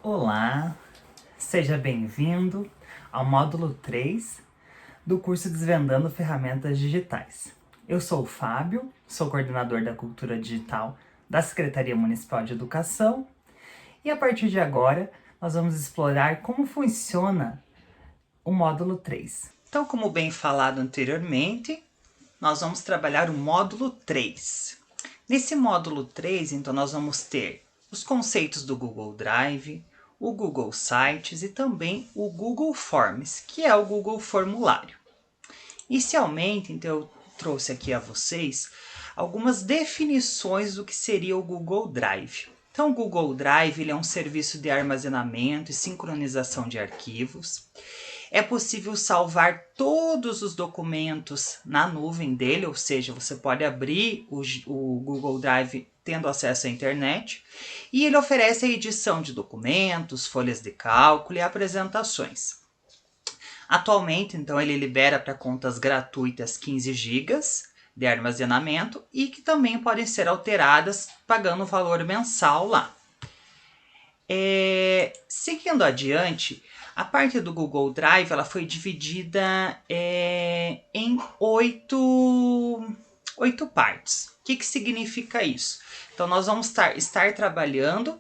Olá, seja bem-vindo ao módulo 3 do curso Desvendando Ferramentas Digitais. Eu sou o Fábio, sou coordenador da Cultura Digital da Secretaria Municipal de Educação e a partir de agora nós vamos explorar como funciona o módulo 3. Então, como bem falado anteriormente, nós vamos trabalhar o módulo 3. Nesse módulo 3, então, nós vamos ter os conceitos do Google Drive, o Google Sites e também o Google Forms, que é o Google Formulário. Inicialmente, então, eu trouxe aqui a vocês algumas definições do que seria o Google Drive. Então, o Google Drive ele é um serviço de armazenamento e sincronização de arquivos. É possível salvar todos os documentos na nuvem dele, ou seja, você pode abrir o Google Drive tendo acesso à internet, e ele oferece a edição de documentos, folhas de cálculo e apresentações. Atualmente, então, ele libera para contas gratuitas 15 GB de armazenamento e que também podem ser alteradas pagando o valor mensal lá. Seguindo adiante, a parte do Google Drive ela foi dividida em oito partes. O que significa isso? Então, nós vamos estar trabalhando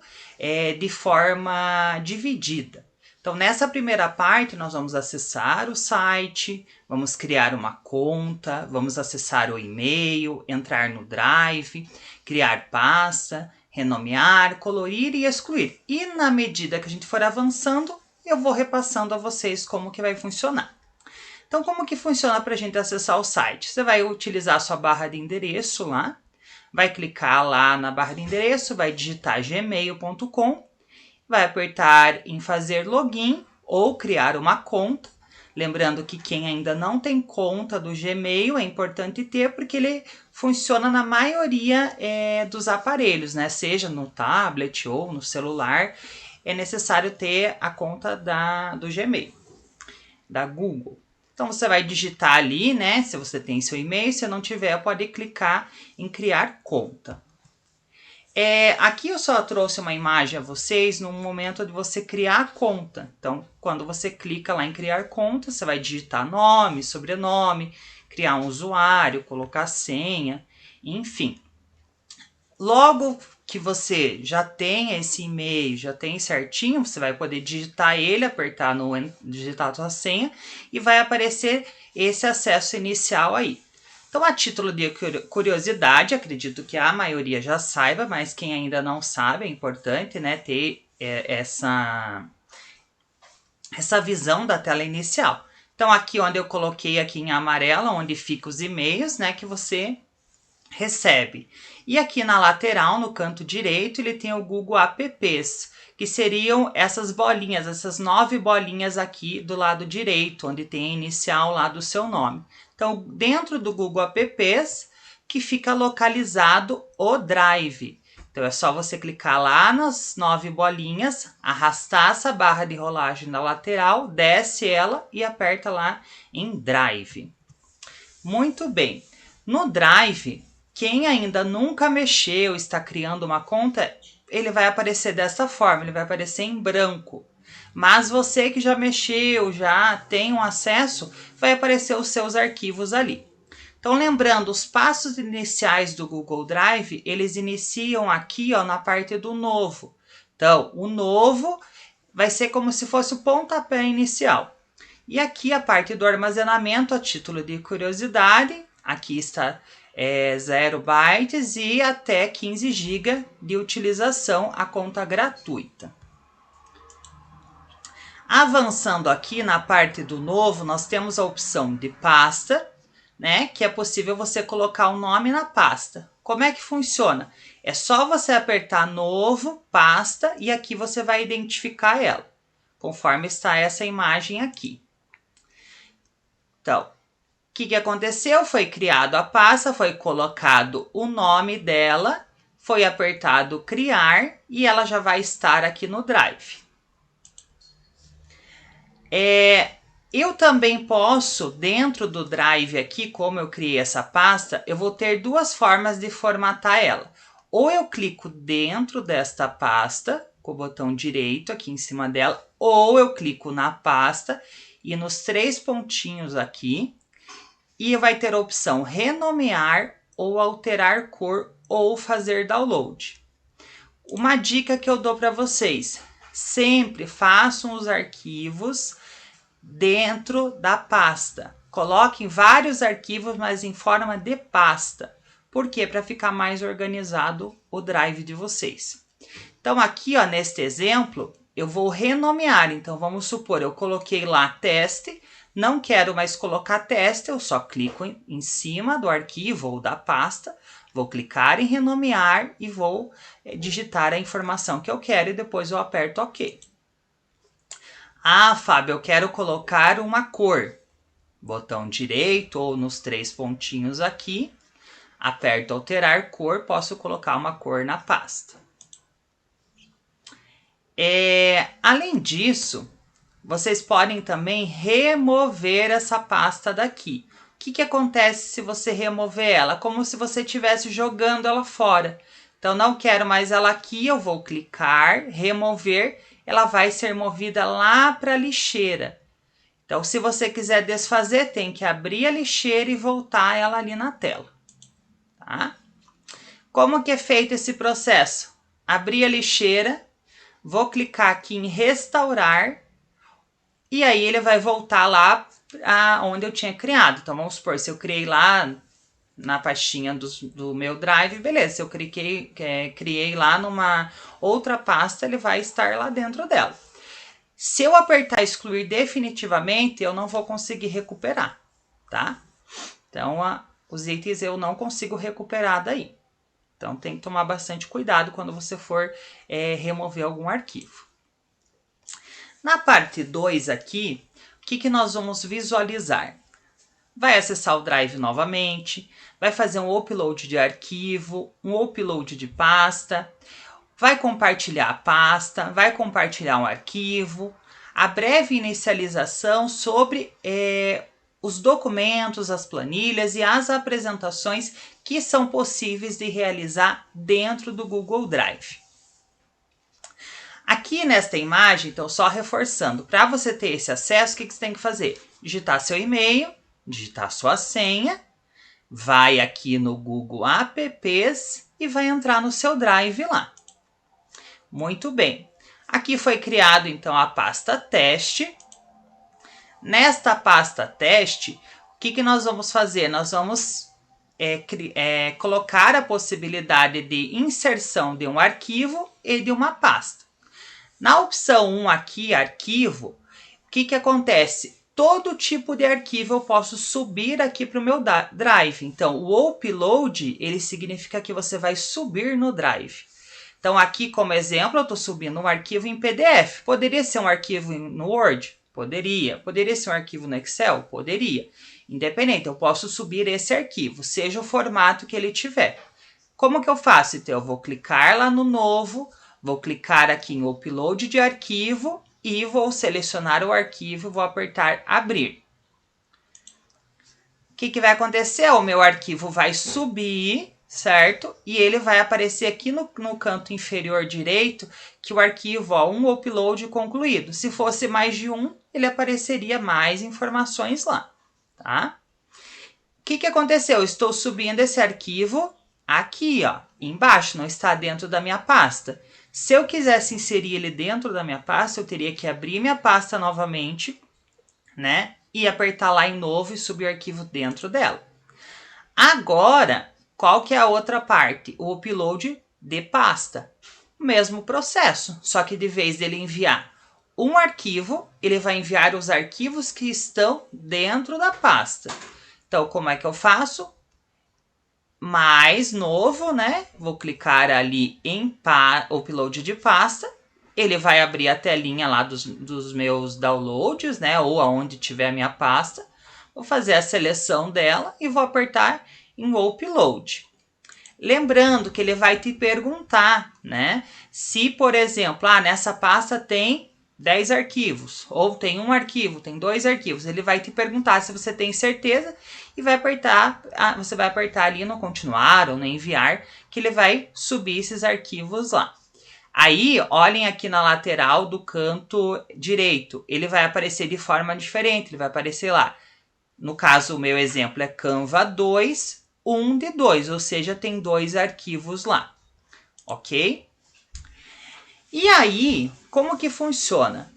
de forma dividida. Então, nessa primeira parte, nós vamos acessar o site, vamos criar uma conta, vamos acessar o e-mail, entrar no Drive, criar pasta, renomear, colorir e excluir. E na medida que a gente for avançando, eu vou repassando a vocês como que vai funcionar. Então, como que funciona para a gente acessar o site? Você vai utilizar a sua barra de endereço lá, vai clicar lá na barra de endereço, vai digitar gmail.com, vai apertar em fazer login ou criar uma conta. Lembrando que quem ainda não tem conta do Gmail é importante ter, porque ele funciona na maioria dos aparelhos, né? Seja no tablet ou no celular, é necessário ter a conta do Gmail, da Google. Então, você vai digitar ali, né? Se você tem seu e-mail, se não tiver, pode clicar em criar conta. Aqui eu só trouxe uma imagem a vocês no momento de você criar a conta. Então, quando você clica lá em criar conta, você vai digitar nome, sobrenome, criar um usuário, colocar senha, enfim. Logo que você já tem esse e-mail, já tem certinho, você vai poder digitar ele, apertar no digitar a sua senha e vai aparecer esse acesso inicial aí. Então, a título de curiosidade, acredito que a maioria já saiba, mas quem ainda não sabe, é importante, né, ter essa visão da tela inicial. Então, aqui onde eu coloquei aqui em amarelo, onde ficam os e-mails, né, que você recebe. E aqui na lateral, no canto direito, ele tem o Google Apps, que seriam essas bolinhas, essas 9 bolinhas aqui do lado direito, onde tem a inicial lá do seu nome. Então, dentro do Google Apps, que fica localizado o Drive. Então, é só você clicar lá nas 9 bolinhas, arrastar essa barra de rolagem na lateral, desce ela e aperta lá em Drive. Muito bem. No Drive, quem ainda nunca mexeu, está criando uma conta, ele vai aparecer dessa forma, ele vai aparecer em branco. Mas você que já mexeu, já tem um acesso, vai aparecer os seus arquivos ali. Então, lembrando, os passos iniciais do Google Drive, eles iniciam aqui ó, na parte do novo. Então, o novo vai ser como se fosse o pontapé inicial. E aqui a parte do armazenamento, a título de curiosidade, aqui está 0 bytes e até 15 GB de utilização a conta gratuita. Avançando aqui na parte do novo, nós temos a opção de pasta, né? Que é possível você colocar o nome na pasta. Como é que funciona? É só você apertar novo, pasta, e aqui você vai identificar ela, conforme está essa imagem aqui. Então, o que aconteceu? Foi criado a pasta, foi colocado o nome dela, foi apertado criar e ela já vai estar aqui no Drive. Eu também posso, dentro do Drive aqui, como eu criei essa pasta, eu vou ter duas formas de formatar ela. Ou eu clico dentro desta pasta, com o botão direito aqui em cima dela, ou eu clico na pasta e nos 3 pontinhos aqui, e vai ter a opção renomear ou alterar cor ou fazer download. Uma dica que eu dou para vocês, sempre façam os arquivos dentro da pasta. Coloquem vários arquivos, mas em forma de pasta. Por quê? Para ficar mais organizado o drive de vocês. Então aqui, ó, neste exemplo, eu vou renomear. Então vamos supor, eu coloquei lá teste, não quero mais colocar teste, eu só clico em cima do arquivo ou da pasta, vou clicar em renomear e vou digitar a informação que eu quero e depois eu aperto OK. Ah, Fábio, eu quero colocar uma cor. Botão direito ou nos 3 pontinhos aqui, aperto alterar cor, posso colocar uma cor na pasta. Além disso, vocês podem também remover essa pasta daqui. O que acontece se você remover ela? Como se você estivesse jogando ela fora. Então, não quero mais ela aqui, eu vou clicar, remover, ela vai ser movida lá para a lixeira. Então, se você quiser desfazer, tem que abrir a lixeira e voltar ela ali na tela. Tá? Como que é feito esse processo? Abrir a lixeira, vou clicar aqui em restaurar e aí ele vai voltar lá onde eu tinha criado. Então vamos supor, se eu criei lá na pastinha do meu drive, beleza. Se eu criei lá numa outra pasta, ele vai estar lá dentro dela. Se eu apertar excluir definitivamente, eu não vou conseguir recuperar, tá? Então, os itens eu não consigo recuperar daí. Então, tem que tomar bastante cuidado quando você for remover algum arquivo. Na parte 2 aqui, o que nós vamos visualizar? Vai acessar o Drive novamente, vai fazer um upload de arquivo, um upload de pasta, vai compartilhar a pasta, vai compartilhar um arquivo, a breve inicialização sobre os documentos, as planilhas e as apresentações que são possíveis de realizar dentro do Google Drive. Aqui nesta imagem, então só reforçando, para você ter esse acesso, o que você tem que fazer? Digitar seu e-mail, digitar sua senha, vai aqui no Google Apps e vai entrar no seu Drive lá. Muito bem. Aqui foi criado então a pasta teste. Nesta pasta teste, o que nós vamos fazer? Nós vamos colocar a possibilidade de inserção de um arquivo e de uma pasta. Na opção 1 aqui, arquivo, o que acontece? Todo tipo de arquivo eu posso subir aqui para o meu Drive. Então, o upload, ele significa que você vai subir no Drive. Então, aqui como exemplo, eu estou subindo um arquivo em PDF. Poderia ser um arquivo no Word? Poderia. Poderia ser um arquivo no Excel? Poderia. Independente, eu posso subir esse arquivo, seja o formato que ele tiver. Como que eu faço? Então, eu vou clicar lá no novo, vou clicar aqui em upload de arquivo e vou selecionar o arquivo e vou apertar abrir. O que vai acontecer? O meu arquivo vai subir, certo? E ele vai aparecer aqui no canto inferior direito que o arquivo, um upload concluído. Se fosse mais de um, ele apareceria mais informações lá, tá? O que aconteceu? Eu estou subindo esse arquivo aqui, ó, embaixo, não está dentro da minha pasta. Se eu quisesse inserir ele dentro da minha pasta, eu teria que abrir minha pasta novamente, né? E apertar lá em novo e subir o arquivo dentro dela. Agora, qual que é a outra parte? O upload de pasta. O mesmo processo, só que de vez dele enviar um arquivo, ele vai enviar os arquivos que estão dentro da pasta. Então, como é que eu faço? Mais novo, né? Vou clicar ali em upload de pasta. Ele vai abrir a telinha lá dos meus downloads, né? Ou aonde tiver a minha pasta. Vou fazer a seleção dela e vou apertar em upload. Lembrando que ele vai te perguntar, né? Se, por exemplo, nessa pasta tem 10 arquivos, ou tem um arquivo, tem 2 arquivos. Ele vai te perguntar se você tem certeza e vai apertar, você vai apertar ali no continuar ou no enviar, que ele vai subir esses arquivos lá. Aí, olhem aqui na lateral do canto direito, ele vai aparecer de forma diferente, ele vai aparecer lá. No caso, o meu exemplo é Canva 2, 1 de 2, ou seja, tem 2 arquivos lá, ok? E aí, como que funciona?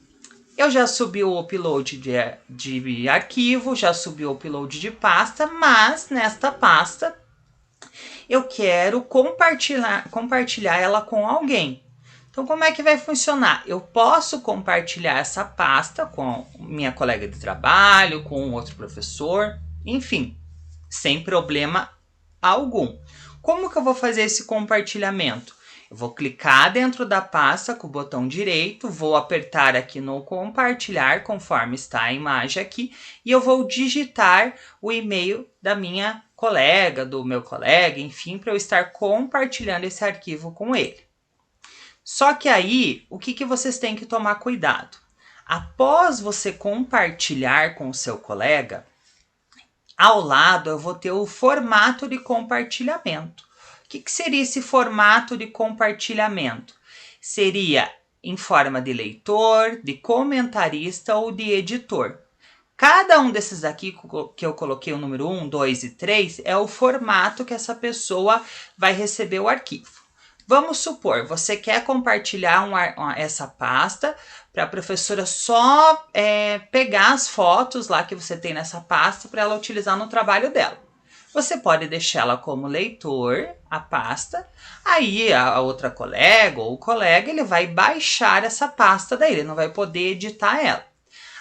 Eu já subi o upload de arquivo, já subi o upload de pasta, mas nesta pasta eu quero compartilhar ela com alguém. Então, como é que vai funcionar? Eu posso compartilhar essa pasta com minha colega de trabalho, com outro professor, enfim, sem problema algum. Como que eu vou fazer esse compartilhamento? Eu vou clicar dentro da pasta com o botão direito, vou apertar aqui no compartilhar, conforme está a imagem aqui, e eu vou digitar o e-mail da minha colega, do meu colega, enfim, para eu estar compartilhando esse arquivo com ele. Só que aí, o que vocês têm que tomar cuidado? Após você compartilhar com o seu colega, ao lado eu vou ter o formato de compartilhamento. O que seria esse formato de compartilhamento? Seria em forma de leitor, de comentarista ou de editor. Cada um desses aqui que eu coloquei o número 1, 2 e 3 é o formato que essa pessoa vai receber o arquivo. Vamos supor, você quer compartilhar essa pasta para a professora só pegar as fotos lá que você tem nessa pasta para ela utilizar no trabalho dela. Você pode deixá-la como leitor, a pasta, aí a outra colega ou o colega ele vai baixar essa pasta daí, ele não vai poder editar ela.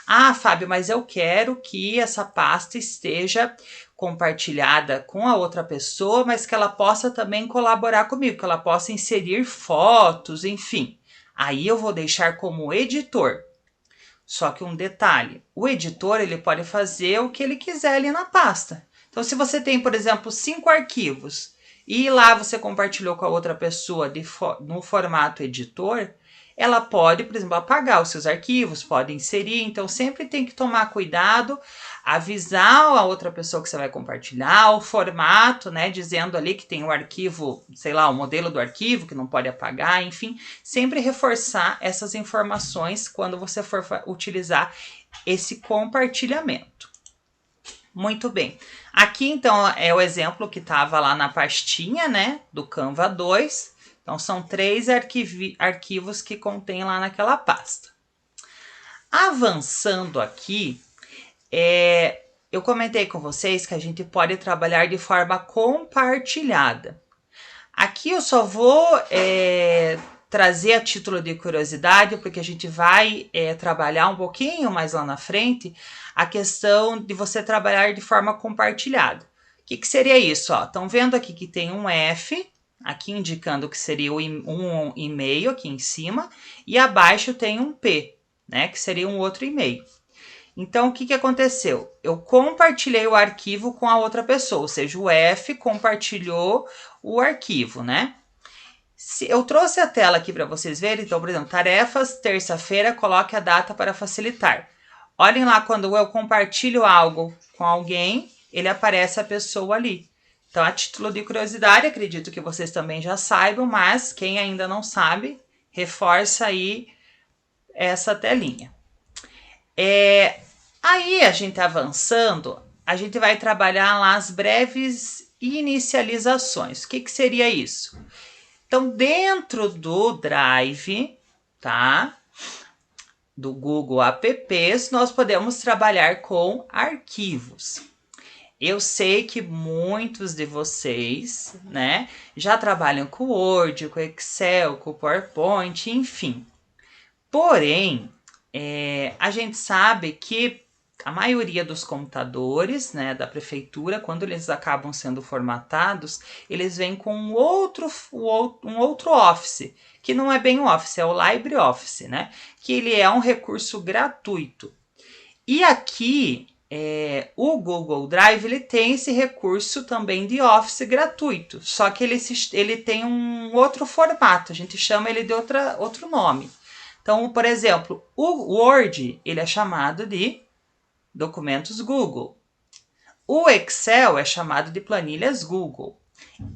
Ah, Fábio, mas eu quero que essa pasta esteja compartilhada com a outra pessoa, mas que ela possa também colaborar comigo, que ela possa inserir fotos, enfim. Aí eu vou deixar como editor. Só que um detalhe, o editor ele pode fazer o que ele quiser ali na pasta. Então, se você tem, por exemplo, 5 arquivos e lá você compartilhou com a outra pessoa no formato editor, ela pode, por exemplo, apagar os seus arquivos, pode inserir. Então, sempre tem que tomar cuidado, avisar a outra pessoa que você vai compartilhar, o formato, né, dizendo ali que tem o arquivo, sei lá, o modelo do arquivo, que não pode apagar, enfim. Sempre reforçar essas informações quando você for utilizar esse compartilhamento. Muito bem. Aqui, então, é o exemplo que estava lá na pastinha, né, do Canva 2. Então, são 3 arquivos que contém lá naquela pasta. Avançando aqui, eu comentei com vocês que a gente pode trabalhar de forma compartilhada. Aqui eu só vou trazer a título de curiosidade, porque a gente vai trabalhar um pouquinho mais lá na frente a questão de você trabalhar de forma compartilhada. O que seria isso? Estão vendo aqui que tem um F, aqui indicando que seria um e-mail aqui em cima, e abaixo tem um P, né, que seria um outro e-mail. Então, o que aconteceu? Eu compartilhei o arquivo com a outra pessoa, ou seja, o F compartilhou o arquivo, né? Eu trouxe a tela aqui para vocês verem, então, por exemplo, tarefas, terça-feira, coloque a data para facilitar. Olhem lá, quando eu compartilho algo com alguém, ele aparece a pessoa ali. Então, a título de curiosidade, acredito que vocês também já saibam, mas quem ainda não sabe, reforça aí essa telinha. Aí, a gente avançando, a gente vai trabalhar lá as breves inicializações. O que seria isso? Então, dentro do Drive, tá? Do Google Apps, nós podemos trabalhar com arquivos. Eu sei que muitos de vocês, né, já trabalham com Word, com Excel, com PowerPoint, enfim. Porém, a gente sabe que a maioria dos computadores, né, da prefeitura, quando eles acabam sendo formatados, eles vêm com um outro Office, que não é bem o Office, é o LibreOffice, né, que ele é um recurso gratuito. E aqui, o Google Drive ele tem esse recurso também de Office gratuito, só que ele tem um outro formato, a gente chama ele de outro nome. Então, por exemplo, o Word ele é chamado de documentos Google. O Excel é chamado de planilhas Google.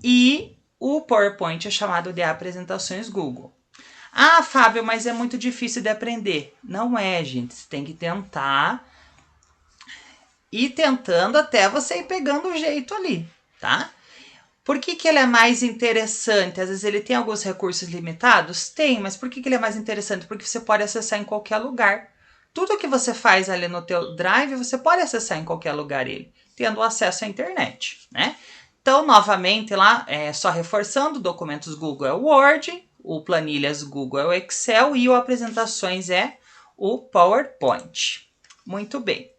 E o PowerPoint é chamado de apresentações Google. Ah, Fábio, mas é muito difícil de aprender. Não é, gente. Você tem que tentar ir tentando até você ir pegando o jeito ali, tá? Por que ele é mais interessante? Às vezes ele tem alguns recursos limitados? Tem, mas por que ele é mais interessante? Porque você pode acessar em qualquer lugar. Tudo que você faz ali no teu Drive, você pode acessar em qualquer lugar ele, tendo acesso à internet, né? Então, novamente lá, só reforçando, documentos Google é o Word, o planilhas Google é o Excel e o apresentações é o PowerPoint. Muito bem.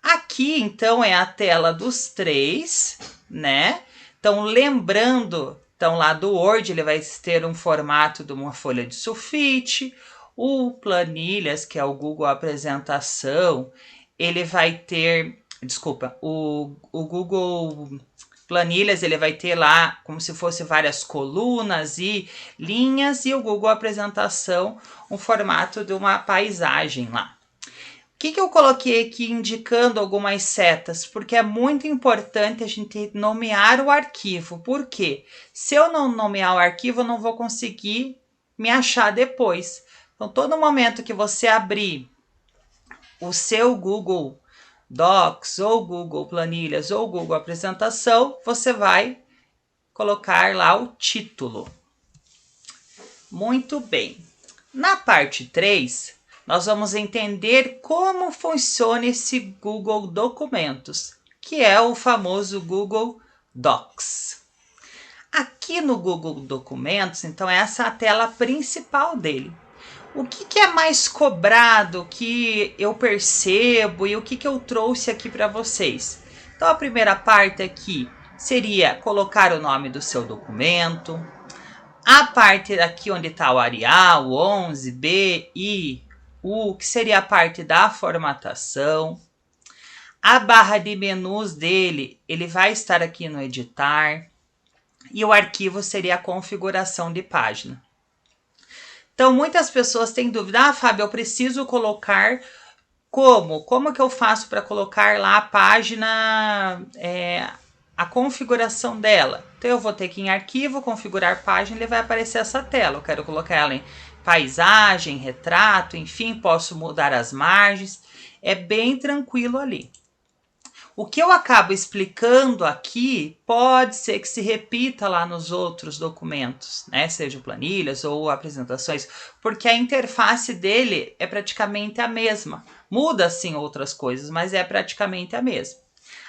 Aqui, então, é a tela dos três, né? Então, lembrando, então lá do Word, ele vai ter um formato de uma folha de sulfite. O Planilhas, que é o Google Apresentação, ele vai ter, desculpa, o Google Planilhas, ele vai ter lá como se fosse várias colunas e linhas, e o Google Apresentação, um formato de uma paisagem lá. O que eu coloquei aqui indicando algumas setas? Porque é muito importante a gente nomear o arquivo. Por quê? Se eu não nomear o arquivo, eu não vou conseguir me achar depois. Então, todo momento que você abrir o seu Google Docs, ou Google Planilhas, ou Google Apresentação, você vai colocar lá o título. Muito bem. Na parte 3, nós vamos entender como funciona esse Google Documentos, que é o famoso Google Docs. Aqui no Google Documentos, então, essa é a tela principal dele. O que é mais cobrado, que eu percebo e o que eu trouxe aqui para vocês? Então, a primeira parte aqui seria colocar o nome do seu documento. A parte aqui onde está o Arial, o 11, B, I, U, que seria a parte da formatação. A barra de menus dele, ele vai estar aqui no editar. E o arquivo seria a configuração de página. Então, muitas pessoas têm dúvida. Ah, Fábio, eu preciso colocar como? Como que eu faço para colocar lá a página, a configuração dela? Então, eu vou ter que ir em arquivo, configurar página, ele vai aparecer essa tela. Eu quero colocar ela em paisagem, retrato, enfim, posso mudar as margens. É bem tranquilo ali. O que eu acabo explicando aqui pode ser que se repita lá nos outros documentos, né? Seja planilhas ou apresentações, porque a interface dele é praticamente a mesma. Muda sim outras coisas, mas é praticamente a mesma.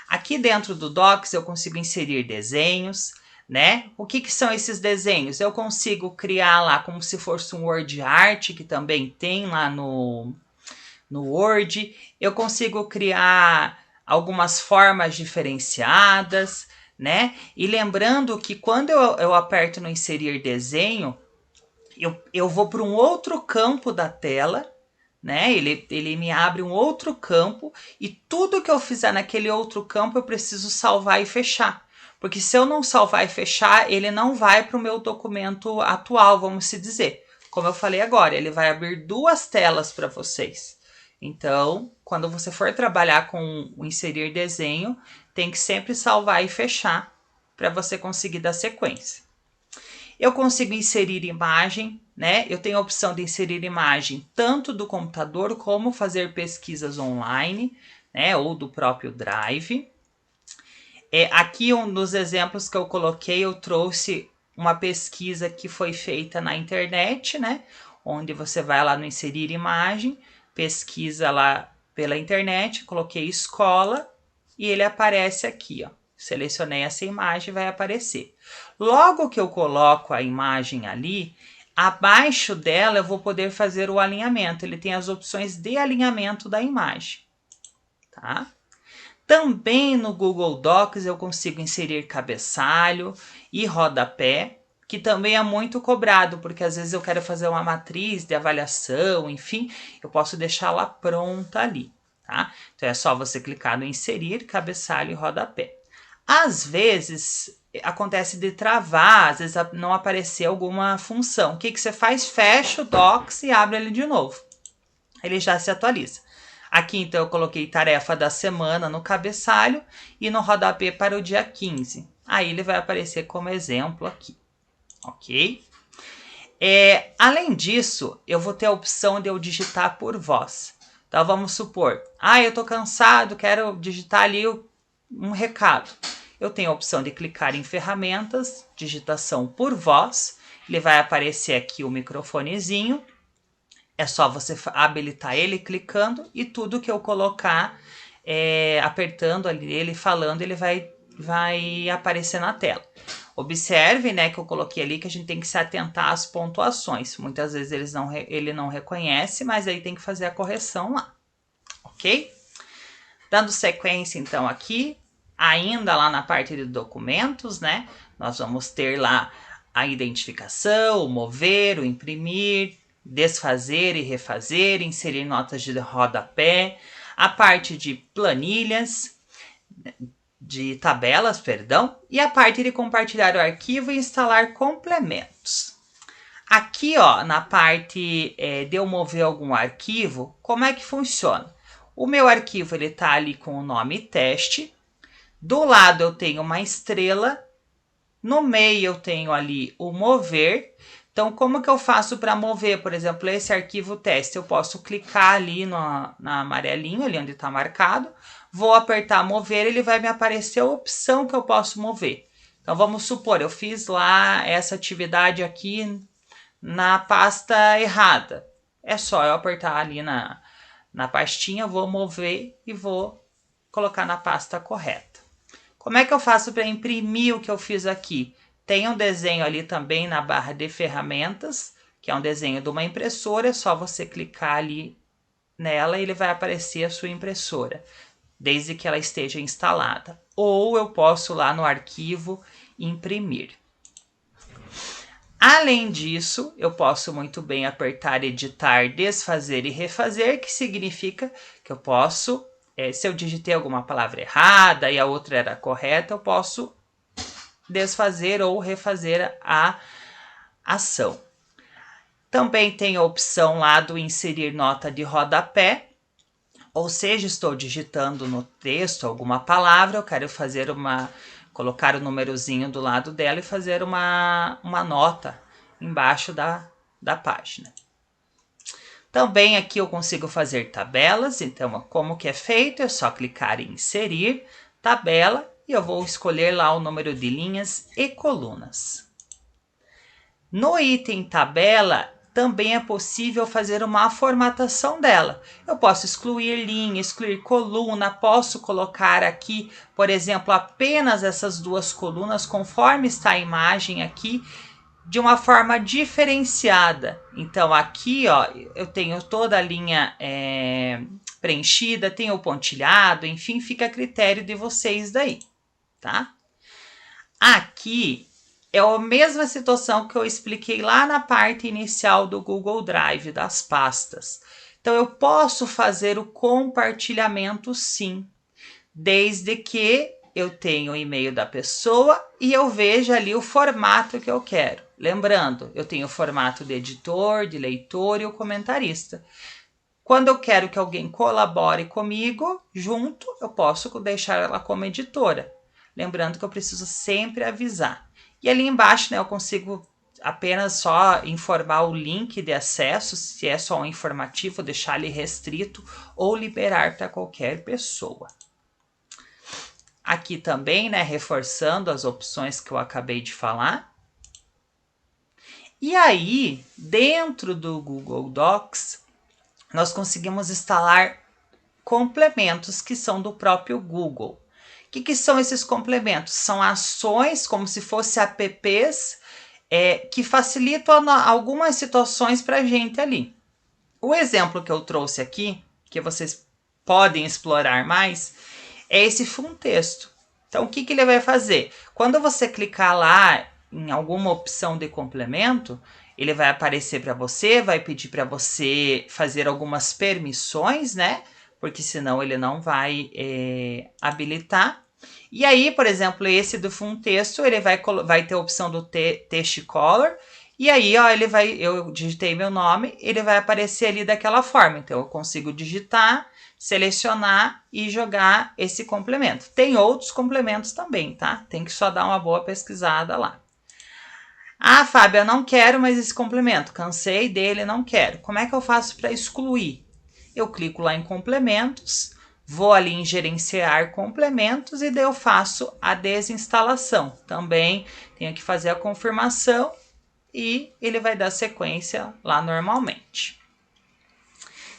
Aqui dentro do Docs eu consigo inserir desenhos, né? O que são esses desenhos? Eu consigo criar lá como se fosse um Word Art, que também tem lá no Word. Eu consigo criar algumas formas diferenciadas, né? E lembrando que quando eu aperto no inserir desenho, eu vou para um outro campo da tela, né? Ele me abre um outro campo e tudo que eu fizer naquele outro campo eu preciso salvar e fechar. Porque se eu não salvar e fechar, ele não vai para o meu documento atual, vamos se dizer. Como eu falei agora, ele vai abrir duas telas para vocês. Então, quando você for trabalhar com o inserir desenho, tem que sempre salvar e fechar para você conseguir dar sequência. Eu consigo inserir imagem, né? Eu tenho a opção de inserir imagem tanto do computador como fazer pesquisas online, né? Ou do próprio Drive. Aqui um dos exemplos que eu coloquei, eu trouxe uma pesquisa que foi feita na internet, né? Onde você vai lá no inserir imagem, pesquisa lá pela internet, coloquei escola e ele aparece aqui, ó. Selecionei essa imagem, vai aparecer. Logo que eu coloco a imagem ali, abaixo dela eu vou poder fazer o alinhamento. Ele tem as opções de alinhamento da imagem, tá? Também no Google Docs eu consigo inserir cabeçalho e rodapé, que também é muito cobrado, porque às vezes eu quero fazer uma matriz de avaliação, enfim, eu posso deixá-la pronta ali, tá? Então é só você clicar no inserir, cabeçalho e rodapé. Às vezes acontece de travar, às vezes não aparecer alguma função. O que você faz? Fecha o Docs e abre ele de novo. Ele já se atualiza. Aqui então eu coloquei tarefa da semana no cabeçalho e no rodapé para o dia 15. Aí ele vai aparecer como exemplo aqui, ok? Além disso, eu vou ter a opção de eu digitar por voz. Então vamos supor, eu tô cansado, quero digitar ali um recado. Eu tenho a opção de clicar em ferramentas, digitação por voz. Ele vai aparecer aqui o microfonezinho. É só você habilitar ele clicando e tudo que eu colocar, apertando ali, ele falando, ele vai aparecer na tela. Observe, né, que eu coloquei ali que a gente tem que se atentar às pontuações. Muitas vezes ele não reconhece, mas aí tem que fazer a correção lá, ok? Dando sequência, então, aqui, ainda lá na parte de documentos, né, nós vamos ter lá a identificação, o mover, o imprimir, desfazer e refazer, inserir notas de rodapé, a parte de planilhas, de tabelas, perdão, e a parte de compartilhar o arquivo e instalar complementos. Aqui, ó, na parte de eu mover algum arquivo, como é que funciona? O meu arquivo ele tá ali com o nome teste, do lado eu tenho uma estrela, no meio eu tenho ali o mover. Então, como que eu faço para mover, por exemplo, esse arquivo teste? Eu posso clicar ali na amarelinho, ali onde está marcado, vou apertar mover, ele vai me aparecer a opção que eu posso mover. Então, vamos supor, eu fiz lá essa atividade aqui na pasta errada. É só eu apertar ali na pastinha, vou mover e vou colocar na pasta correta. Como é que eu faço para imprimir o que eu fiz aqui? Tem um desenho ali também na barra de ferramentas, que é um desenho de uma impressora, é só você clicar ali nela e ele vai aparecer a sua impressora, desde que ela esteja instalada. Ou eu posso lá no arquivo imprimir. Além disso, eu posso muito bem apertar editar, desfazer e refazer, que significa que eu posso, se eu digitei alguma palavra errada e a outra era correta, eu posso desfazer ou refazer a ação. Também tem a opção lá do inserir nota de rodapé, ou seja, estou digitando no texto alguma palavra, eu quero colocar o númerozinho do lado dela e fazer uma nota embaixo da página. Também aqui eu consigo fazer tabelas, então como que é feito? É só clicar em inserir, tabela, e eu vou escolher lá o número de linhas e colunas. No item tabela, também é possível fazer uma formatação dela. Eu posso excluir linha, excluir coluna, posso colocar aqui, por exemplo, apenas essas duas colunas, conforme está a imagem aqui, de uma forma diferenciada. Então aqui, ó, eu tenho toda a linha preenchida, tenho o pontilhado, enfim, fica a critério de vocês daí, tá? Aqui é a mesma situação que eu expliquei lá na parte inicial do Google Drive, das pastas. Então, eu posso fazer o compartilhamento sim, desde que eu tenha o e-mail da pessoa e eu veja ali o formato que eu quero. Lembrando, eu tenho o formato de editor, de leitor e o comentarista. Quando eu quero que alguém colabore comigo, junto, eu posso deixar ela como editora. Lembrando que eu preciso sempre avisar. E ali embaixo, né, eu consigo apenas só informar o link de acesso, se é só um informativo, deixar ele restrito ou liberar para qualquer pessoa. Aqui também, né, reforçando as opções que eu acabei de falar. E aí, dentro do Google Docs, nós conseguimos instalar complementos que são do próprio Google. O que são esses complementos? São ações, como se fossem apps, que facilitam algumas situações para a gente ali. O exemplo que eu trouxe aqui, que vocês podem explorar mais, é esse full texto. Então, o que ele vai fazer? Quando você clicar lá em alguma opção de complemento, ele vai aparecer para você, vai pedir para você fazer algumas permissões, né? Porque senão ele não vai habilitar. E aí, por exemplo, esse do full texto, ele vai ter a opção do text color. E aí, ó, eu digitei meu nome, ele vai aparecer ali daquela forma. Então, eu consigo digitar, selecionar e jogar esse complemento. Tem outros complementos também, tá? Tem que só dar uma boa pesquisada lá. Ah, Fábio, eu não quero mais esse complemento, cansei dele, não quero. Como é que eu faço para excluir? Eu clico lá em complementos, vou ali em gerenciar complementos e daí eu faço a desinstalação. Também tenho que fazer a confirmação e ele vai dar sequência lá normalmente.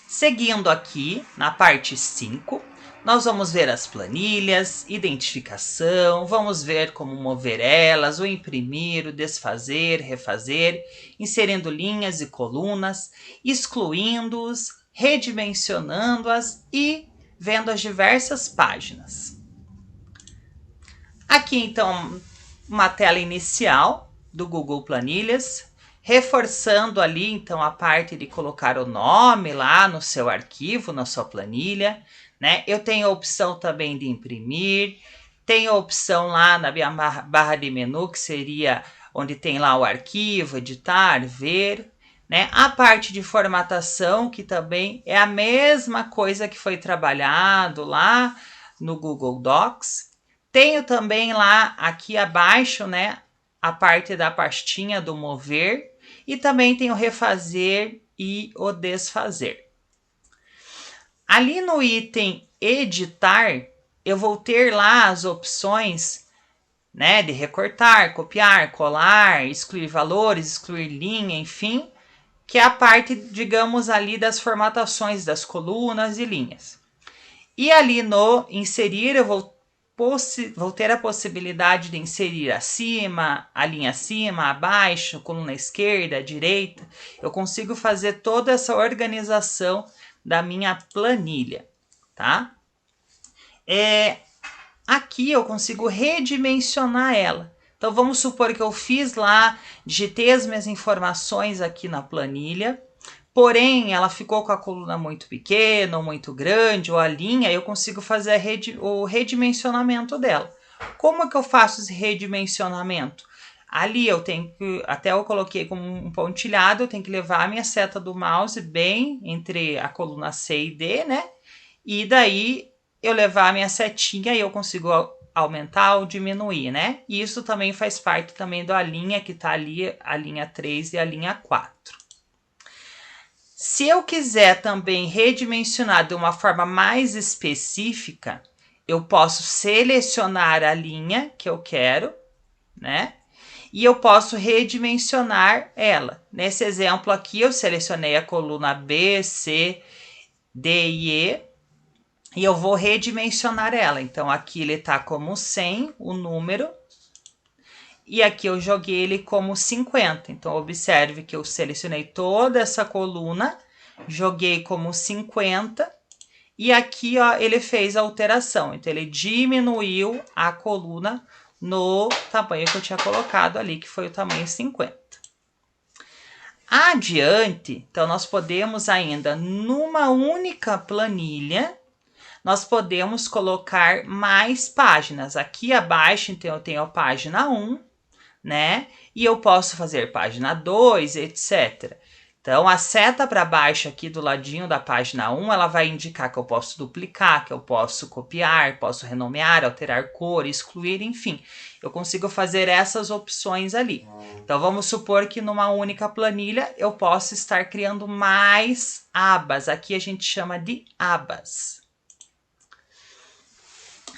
Seguindo aqui na parte 5, nós vamos ver as planilhas, identificação, vamos ver como mover elas, o imprimir, o desfazer, refazer, inserindo linhas e colunas, excluindo-os, redimensionando-as e vendo as diversas páginas. Aqui então uma tela inicial do Google Planilhas, reforçando ali então a parte de colocar o nome lá no seu arquivo, na sua planilha, né? Eu tenho a opção também de imprimir, tenho a opção lá na minha barra de menu, que seria onde tem lá o arquivo, editar, ver, né? A parte de formatação, que também é a mesma coisa que foi trabalhado lá no Google Docs. Tenho também lá aqui abaixo, né, a parte da pastinha do mover e também tem o refazer e o desfazer. Ali no item editar, eu vou ter lá as opções, né, de recortar, copiar, colar, excluir valores, excluir linha, enfim, que é a parte, digamos, ali das formatações das colunas e linhas. E ali no inserir, eu vou ter a possibilidade de inserir acima, a linha acima, abaixo, coluna esquerda, direita. Eu consigo fazer toda essa organização da minha planilha, tá? Aqui eu consigo redimensionar ela. Então vamos supor que eu fiz lá, digitei as minhas informações aqui na planilha, porém ela ficou com a coluna muito pequena ou muito grande, ou a linha, eu consigo fazer o redimensionamento dela. Como que eu faço esse redimensionamento? Ali eu tenho que, até eu coloquei como um pontilhado, eu tenho que levar a minha seta do mouse bem entre a coluna C e D, né? E daí eu levar a minha setinha e eu consigo aumentar ou diminuir, né? E isso também faz parte também da linha que tá ali, a linha 3 e a linha 4. Se eu quiser também redimensionar de uma forma mais específica, eu posso selecionar a linha que eu quero, né? E eu posso redimensionar ela. Nesse exemplo aqui, eu selecionei a coluna B, C, D e E, e eu vou redimensionar ela. Então, aqui ele está como 100, o número, e aqui eu joguei ele como 50. Então, observe que eu selecionei toda essa coluna, joguei como 50, e aqui ó, ele fez a alteração. Então, ele diminuiu a coluna no tamanho que eu tinha colocado ali, que foi o tamanho 50. Adiante, então, nós podemos ainda, numa única planilha, nós podemos colocar mais páginas. Aqui abaixo, então, eu tenho a página 1, né? E eu posso fazer página 2, etc. Então, a seta para baixo aqui do ladinho da página 1, ela vai indicar que eu posso duplicar, que eu posso copiar, posso renomear, alterar cor, excluir, enfim. Eu consigo fazer essas opções ali. Então, vamos supor que numa única planilha eu posso estar criando mais abas. Aqui a gente chama de abas.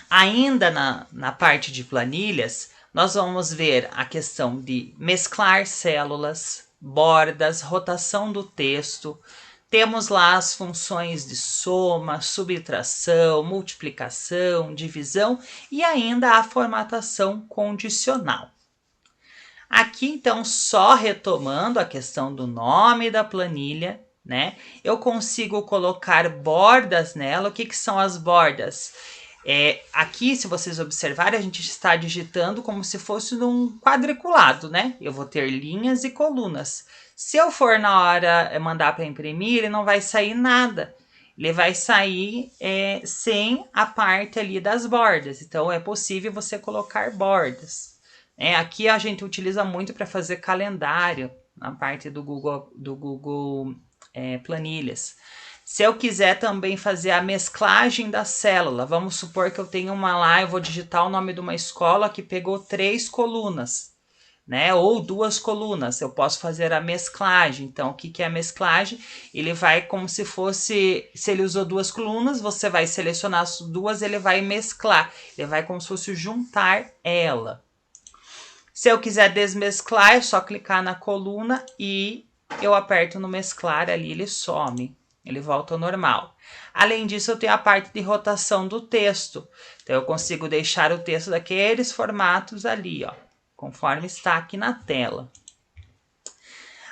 Ainda na parte de planilhas, nós vamos ver a questão de mesclar células, bordas, rotação do texto. Temos lá as funções de soma, subtração, multiplicação, divisão e ainda a formatação condicional. Aqui, então, só retomando a questão do nome da planilha, né? Eu consigo colocar bordas nela. O que são as bordas? Aqui, se vocês observarem, a gente está digitando como se fosse num quadriculado, né? Eu vou ter linhas e colunas. Se eu for na hora mandar para imprimir, ele não vai sair nada. Ele vai sair sem a parte ali das bordas. Então, é possível você colocar bordas. Aqui a gente utiliza muito para fazer calendário na parte do Google Planilhas. Se eu quiser também fazer a mesclagem da célula, vamos supor que eu tenho uma lá, eu vou digitar o nome de uma escola que pegou 3 colunas. né? Ou duas colunas, eu posso fazer a mesclagem. Então, o que é a mesclagem? Ele vai como se fosse, se ele usou duas colunas, você vai selecionar as duas, ele vai mesclar, ele vai como se fosse juntar ela. Se eu quiser desmesclar, é só clicar na coluna e eu aperto no mesclar ali, ele some, ele volta ao normal. Além disso, eu tenho a parte de rotação do texto. Então, eu consigo deixar o texto daqueles formatos ali, ó, conforme está aqui na tela.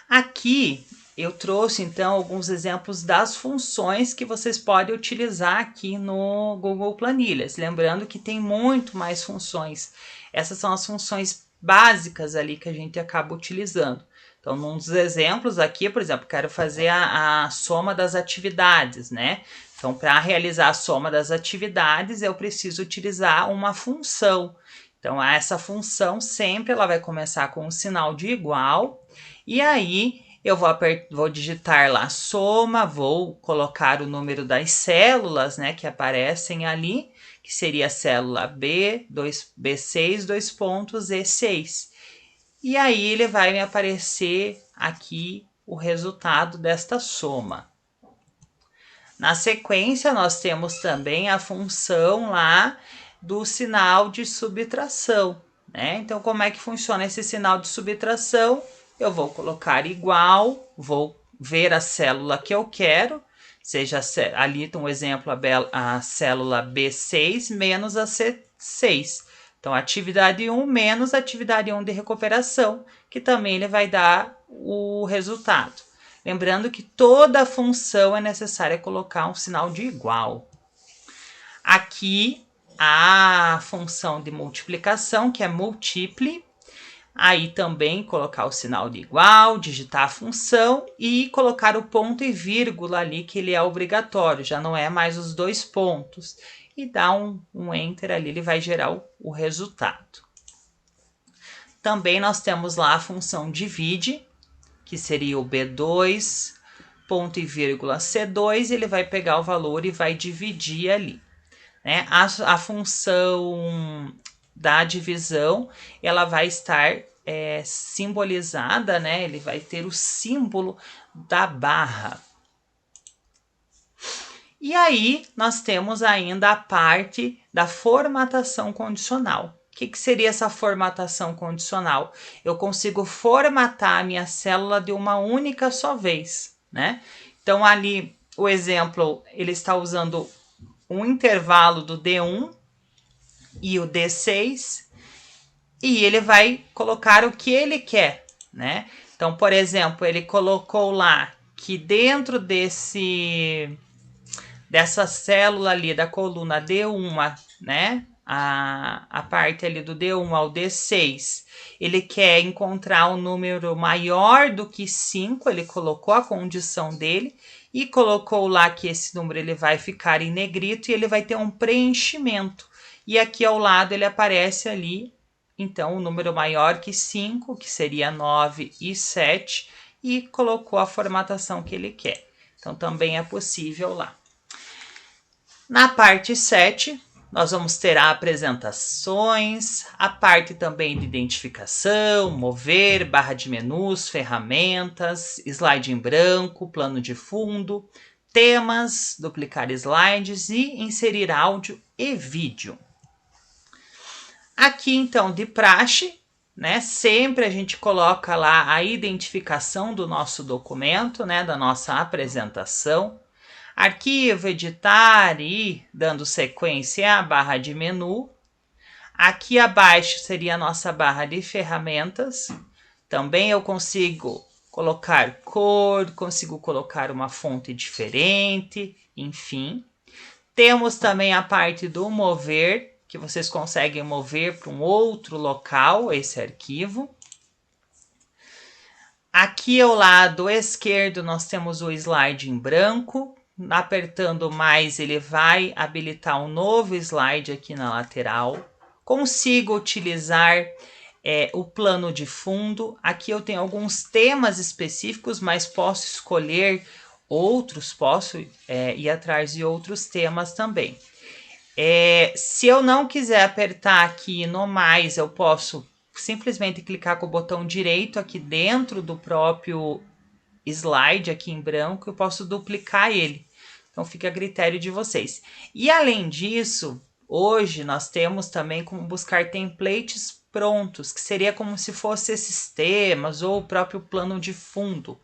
Aqui eu trouxe então alguns exemplos das funções que vocês podem utilizar aqui no Google Planilhas. Lembrando que tem muito mais funções. Essas são as funções básicas ali que a gente acaba utilizando. Então, num dos exemplos aqui, por exemplo, quero fazer a soma das atividades, né? Então, para realizar a soma das atividades, eu preciso utilizar uma função. Então, essa função sempre ela vai começar com um sinal de igual. E aí, eu vou digitar lá soma, vou colocar o número das células, né, que aparecem ali, que seria a célula B, B6, dois pontos, E6. E aí, ele vai me aparecer aqui o resultado desta soma. Na sequência, nós temos também a função lá do sinal de subtração, né? Então, como é que funciona esse sinal de subtração? Eu vou colocar igual, vou ver a célula que eu quero, seja ali um exemplo, a célula B6 menos a C6. Então, atividade 1 menos atividade 1 de recuperação, que também ele vai dar o resultado. Lembrando que toda função é necessária colocar um sinal de igual. Aqui, a função de multiplicação, que é multiply. Aí também colocar o sinal de igual, digitar a função e colocar o ponto e vírgula ali, que ele é obrigatório, já não é mais os dois pontos. E dar um Enter ali, ele vai gerar o resultado. Também nós temos lá a função divide, que seria o B2, ponto e vírgula C2, ele vai pegar o valor e vai dividir ali. Né? A função da divisão, ela vai estar simbolizada, né? Ele vai ter o símbolo da barra. E aí, nós temos ainda a parte da formatação condicional. O que seria essa formatação condicional? Eu consigo formatar a minha célula de uma única só vez, né? Então, ali, o exemplo, ele está usando um intervalo do D1 e o D6, e ele vai colocar o que ele quer, né? Então, por exemplo, ele colocou lá que dentro dessa célula ali da coluna D1, né? A parte ali do D1 ao D6, ele quer encontrar um número maior do que 5, ele colocou a condição dele e colocou lá que esse número ele vai ficar em negrito e ele vai ter um preenchimento. E aqui ao lado ele aparece ali, então, o número maior que 5, que seria 9 e 7, e colocou a formatação que ele quer. Então, também é possível lá. Na parte 7, nós vamos ter apresentações, a parte também de identificação, mover, barra de menus, ferramentas, slide em branco, plano de fundo, temas, duplicar slides e inserir áudio e vídeo. Aqui, então, de praxe, né? Sempre a gente coloca lá a identificação do nosso documento, né? Da nossa apresentação. Arquivo, editar e dando sequência a barra de menu. Aqui abaixo seria a nossa barra de ferramentas. Também eu consigo colocar cor, consigo colocar uma fonte diferente, enfim. Temos também a parte do mover, que vocês conseguem mover para um outro local esse arquivo. Aqui ao lado esquerdo nós temos o slide em branco. Apertando mais, ele vai habilitar um novo slide aqui na lateral. Consigo utilizar o plano de fundo. Aqui eu tenho alguns temas específicos, mas posso escolher outros, posso ir atrás de outros temas também. Se eu não quiser apertar aqui no mais, eu posso simplesmente clicar com o botão direito aqui dentro do próprio slide aqui em branco, eu posso duplicar ele. Então fica a critério de vocês. E além disso, hoje nós temos também como buscar templates prontos, que seria como se fosse esses temas ou o próprio plano de fundo.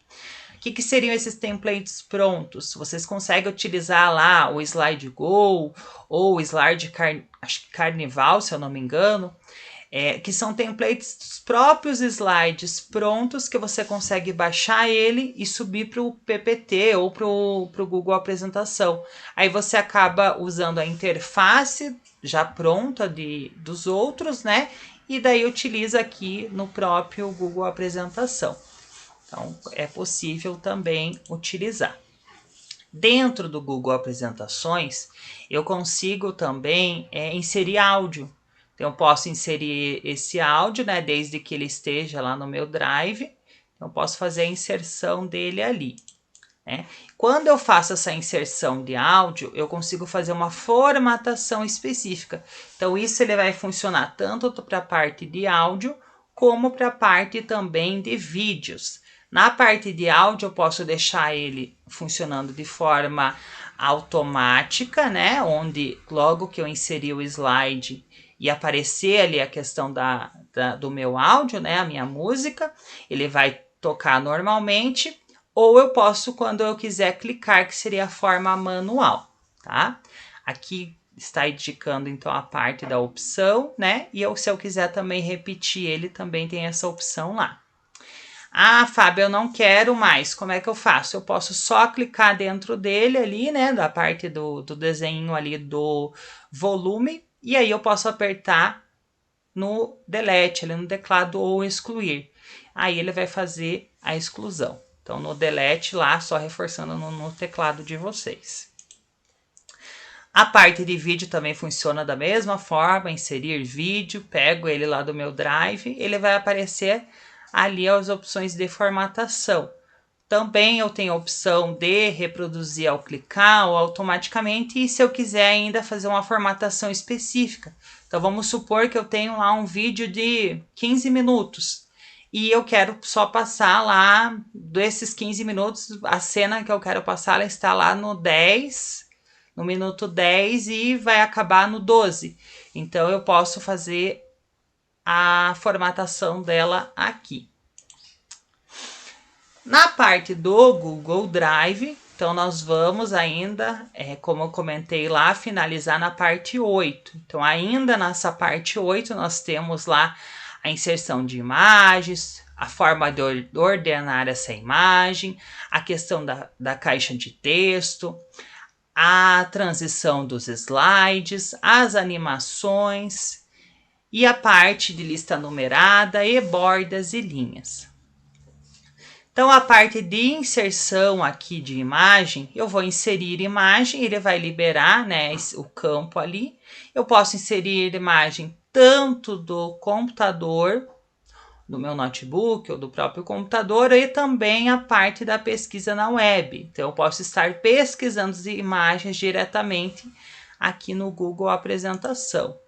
O que seriam esses templates prontos? Vocês conseguem utilizar lá o Slide Go ou o Slide Carnival, se eu não me engano, que são templates dos próprios slides prontos que você consegue baixar ele e subir para o PPT ou para o Google Apresentação. Aí você acaba usando a interface já pronta dos outros, né? E daí utiliza aqui no próprio Google Apresentação. Então, é possível também utilizar. Dentro do Google Apresentações, eu consigo também inserir áudio. Então, eu posso inserir esse áudio, né, desde que ele esteja lá no meu Drive. Então, eu posso fazer a inserção dele ali. Né? Quando eu faço essa inserção de áudio, eu consigo fazer uma formatação específica. Então, isso ele vai funcionar tanto para a parte de áudio, como para a parte também de vídeos. Na parte de áudio, eu posso deixar ele funcionando de forma automática, né? Onde logo que eu inserir o slide e aparecer ali a questão do meu áudio, né? A minha música, ele vai tocar normalmente. Ou eu posso, quando eu quiser, clicar, que seria a forma manual, tá? Aqui está indicando, então, a parte da opção, né? E se eu quiser também repetir ele, também tem essa opção lá. Ah, Fábio, eu não quero mais. Como é que eu faço? Eu posso só clicar dentro dele ali, né? Da parte do desenho ali do volume. E aí eu posso apertar no delete, ali no teclado, ou excluir. Aí ele vai fazer a exclusão. Então, no delete lá, só reforçando no teclado de vocês. A parte de vídeo também funciona da mesma forma. Inserir vídeo, pego ele lá do meu Drive. Ele vai aparecer ali as opções de formatação. Também eu tenho a opção de reproduzir ao clicar ou automaticamente, e se eu quiser ainda fazer uma formatação específica. Então vamos supor que eu tenho lá um vídeo de 15 minutos e eu quero só passar lá desses 15 minutos, a cena que eu quero passar ela está lá no minuto 10 e vai acabar no 12. Então eu posso fazer a formatação dela aqui. Na parte do Google Drive, então nós vamos ainda, como eu comentei lá, finalizar na parte 8. Então ainda nessa parte 8 nós temos lá a inserção de imagens, a forma de ordenar essa imagem, a questão da caixa de texto, a transição dos slides, as animações e a parte de lista numerada e bordas e linhas. Então, a parte de inserção aqui de imagem, eu vou inserir imagem, ele vai liberar, né, o campo ali. Eu posso inserir imagem tanto do computador, do meu notebook ou do próprio computador, e também a parte da pesquisa na web. Então, eu posso estar pesquisando as imagens diretamente aqui no Google Apresentação.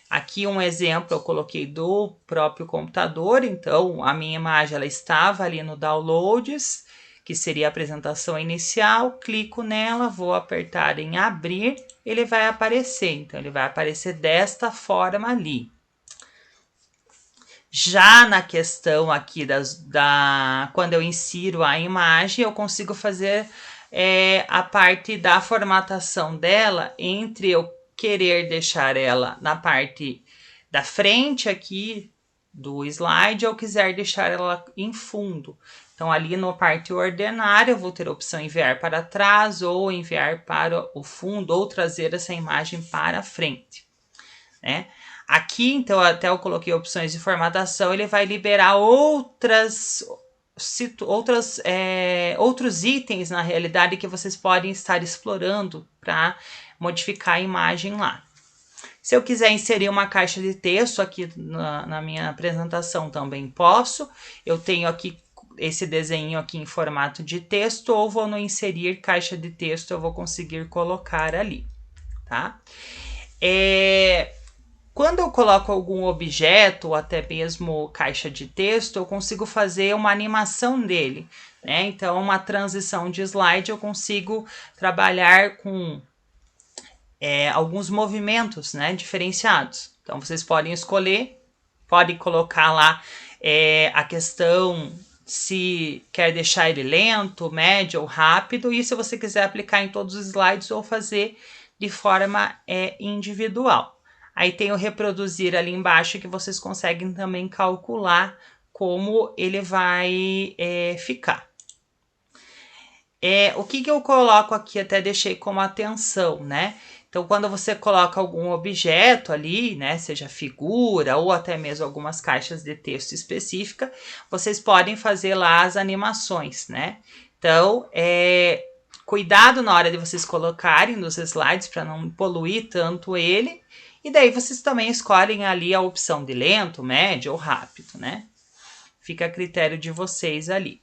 Aqui um exemplo eu coloquei do próprio computador, então a minha imagem ela estava ali no Downloads, que seria a apresentação inicial, clico nela, vou apertar em abrir, ele vai aparecer, então ele vai aparecer desta forma ali. Já na questão aqui quando eu insiro a imagem, eu consigo fazer a parte da formatação dela entre eu querer deixar ela na parte da frente aqui do slide ou quiser deixar ela em fundo. Então, ali na parte ordenar, eu vou ter a opção enviar para trás ou enviar para o fundo ou trazer essa imagem para a frente, né? Aqui, então, até eu coloquei opções de formatação, ele vai liberar outros itens, na realidade, que vocês podem estar explorando para modificar a imagem lá. Se eu quiser inserir uma caixa de texto aqui na minha apresentação, também posso. Eu tenho aqui esse desenho aqui em formato de texto, ou vou no inserir caixa de texto, eu vou conseguir colocar ali, tá? Quando eu coloco algum objeto ou até mesmo caixa de texto, eu consigo fazer uma animação dele, né? Então, uma transição de slide eu consigo trabalhar com alguns movimentos, né, diferenciados. Então, vocês podem escolher, podem colocar lá a questão se quer deixar ele lento, médio ou rápido, e se você quiser aplicar em todos os slides ou fazer de forma individual. Aí tem o reproduzir ali embaixo que vocês conseguem também calcular como ele vai ficar. O que eu coloco aqui, até deixei como atenção, né? Então, quando você coloca algum objeto ali, né, seja figura ou até mesmo algumas caixas de texto específica, vocês podem fazer lá as animações, né? Então, cuidado na hora de vocês colocarem nos slides para não poluir tanto ele. E daí vocês também escolhem ali a opção de lento, médio ou rápido, né? Fica a critério de vocês ali.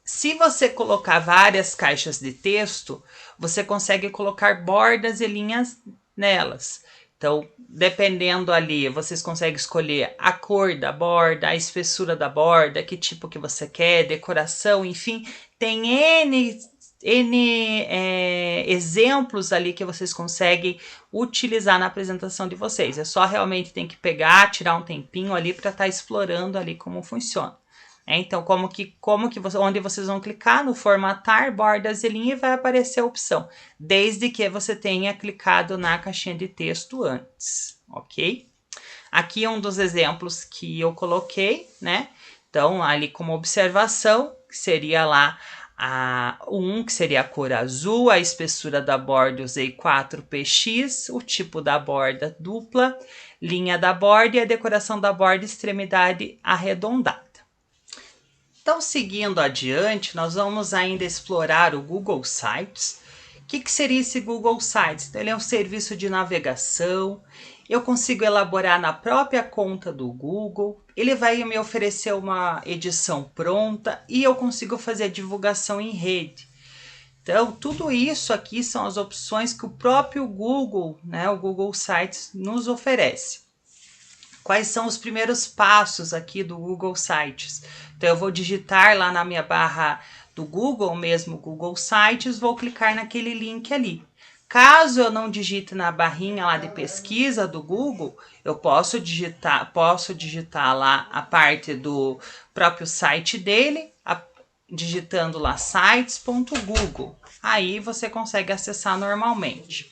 Se você colocar várias caixas de texto, você consegue colocar bordas e linhas nelas. Então, dependendo ali, vocês conseguem escolher a cor da borda, a espessura da borda, que tipo que você quer, decoração, enfim. Tem N exemplos ali que vocês conseguem utilizar na apresentação de vocês. É só realmente tem que pegar, tirar um tempinho ali para estar explorando ali como funciona. Então, onde vocês vão clicar no formatar, bordas e linha, e vai aparecer a opção, desde que você tenha clicado na caixinha de texto antes, ok? Aqui é um dos exemplos que eu coloquei, né? Então, ali como observação, que seria lá que seria a cor azul, a espessura da borda eu usei 4px, o tipo da borda dupla, linha da borda e a decoração da borda extremidade arredondada. Então, seguindo adiante, nós vamos ainda explorar o Google Sites. O que seria esse Google Sites? Então, ele é um serviço de navegação. Eu consigo elaborar na própria conta do Google. Ele vai me oferecer uma edição pronta e eu consigo fazer a divulgação em rede. Então, tudo isso aqui são as opções que o próprio Google, né, o Google Sites, nos oferece. Quais são os primeiros passos aqui do Google Sites? Então, eu vou digitar lá na minha barra do Google, mesmo Google Sites, vou clicar naquele link ali. Caso eu não digite na barrinha lá de pesquisa do Google, eu posso digitar lá a parte do próprio site dele, digitando lá sites.google. Aí você consegue acessar normalmente.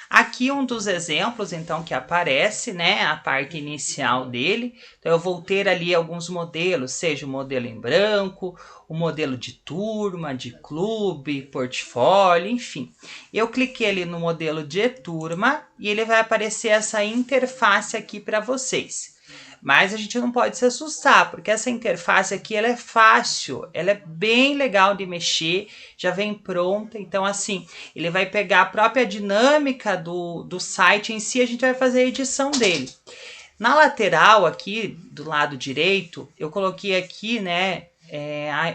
Aqui um dos exemplos, então, que aparece, né, a parte inicial dele. Então, eu vou ter ali alguns modelos, seja o modelo em branco, o modelo de turma, de clube, portfólio, enfim. Eu cliquei ali no modelo de turma e ele vai aparecer essa interface aqui para vocês. Mas a gente não pode se assustar, porque essa interface aqui ela é fácil, ela é bem legal de mexer, já vem pronta. Então, assim, ele vai pegar a própria dinâmica do site em si, a gente vai fazer a edição dele. Na lateral aqui, do lado direito, eu coloquei aqui, né,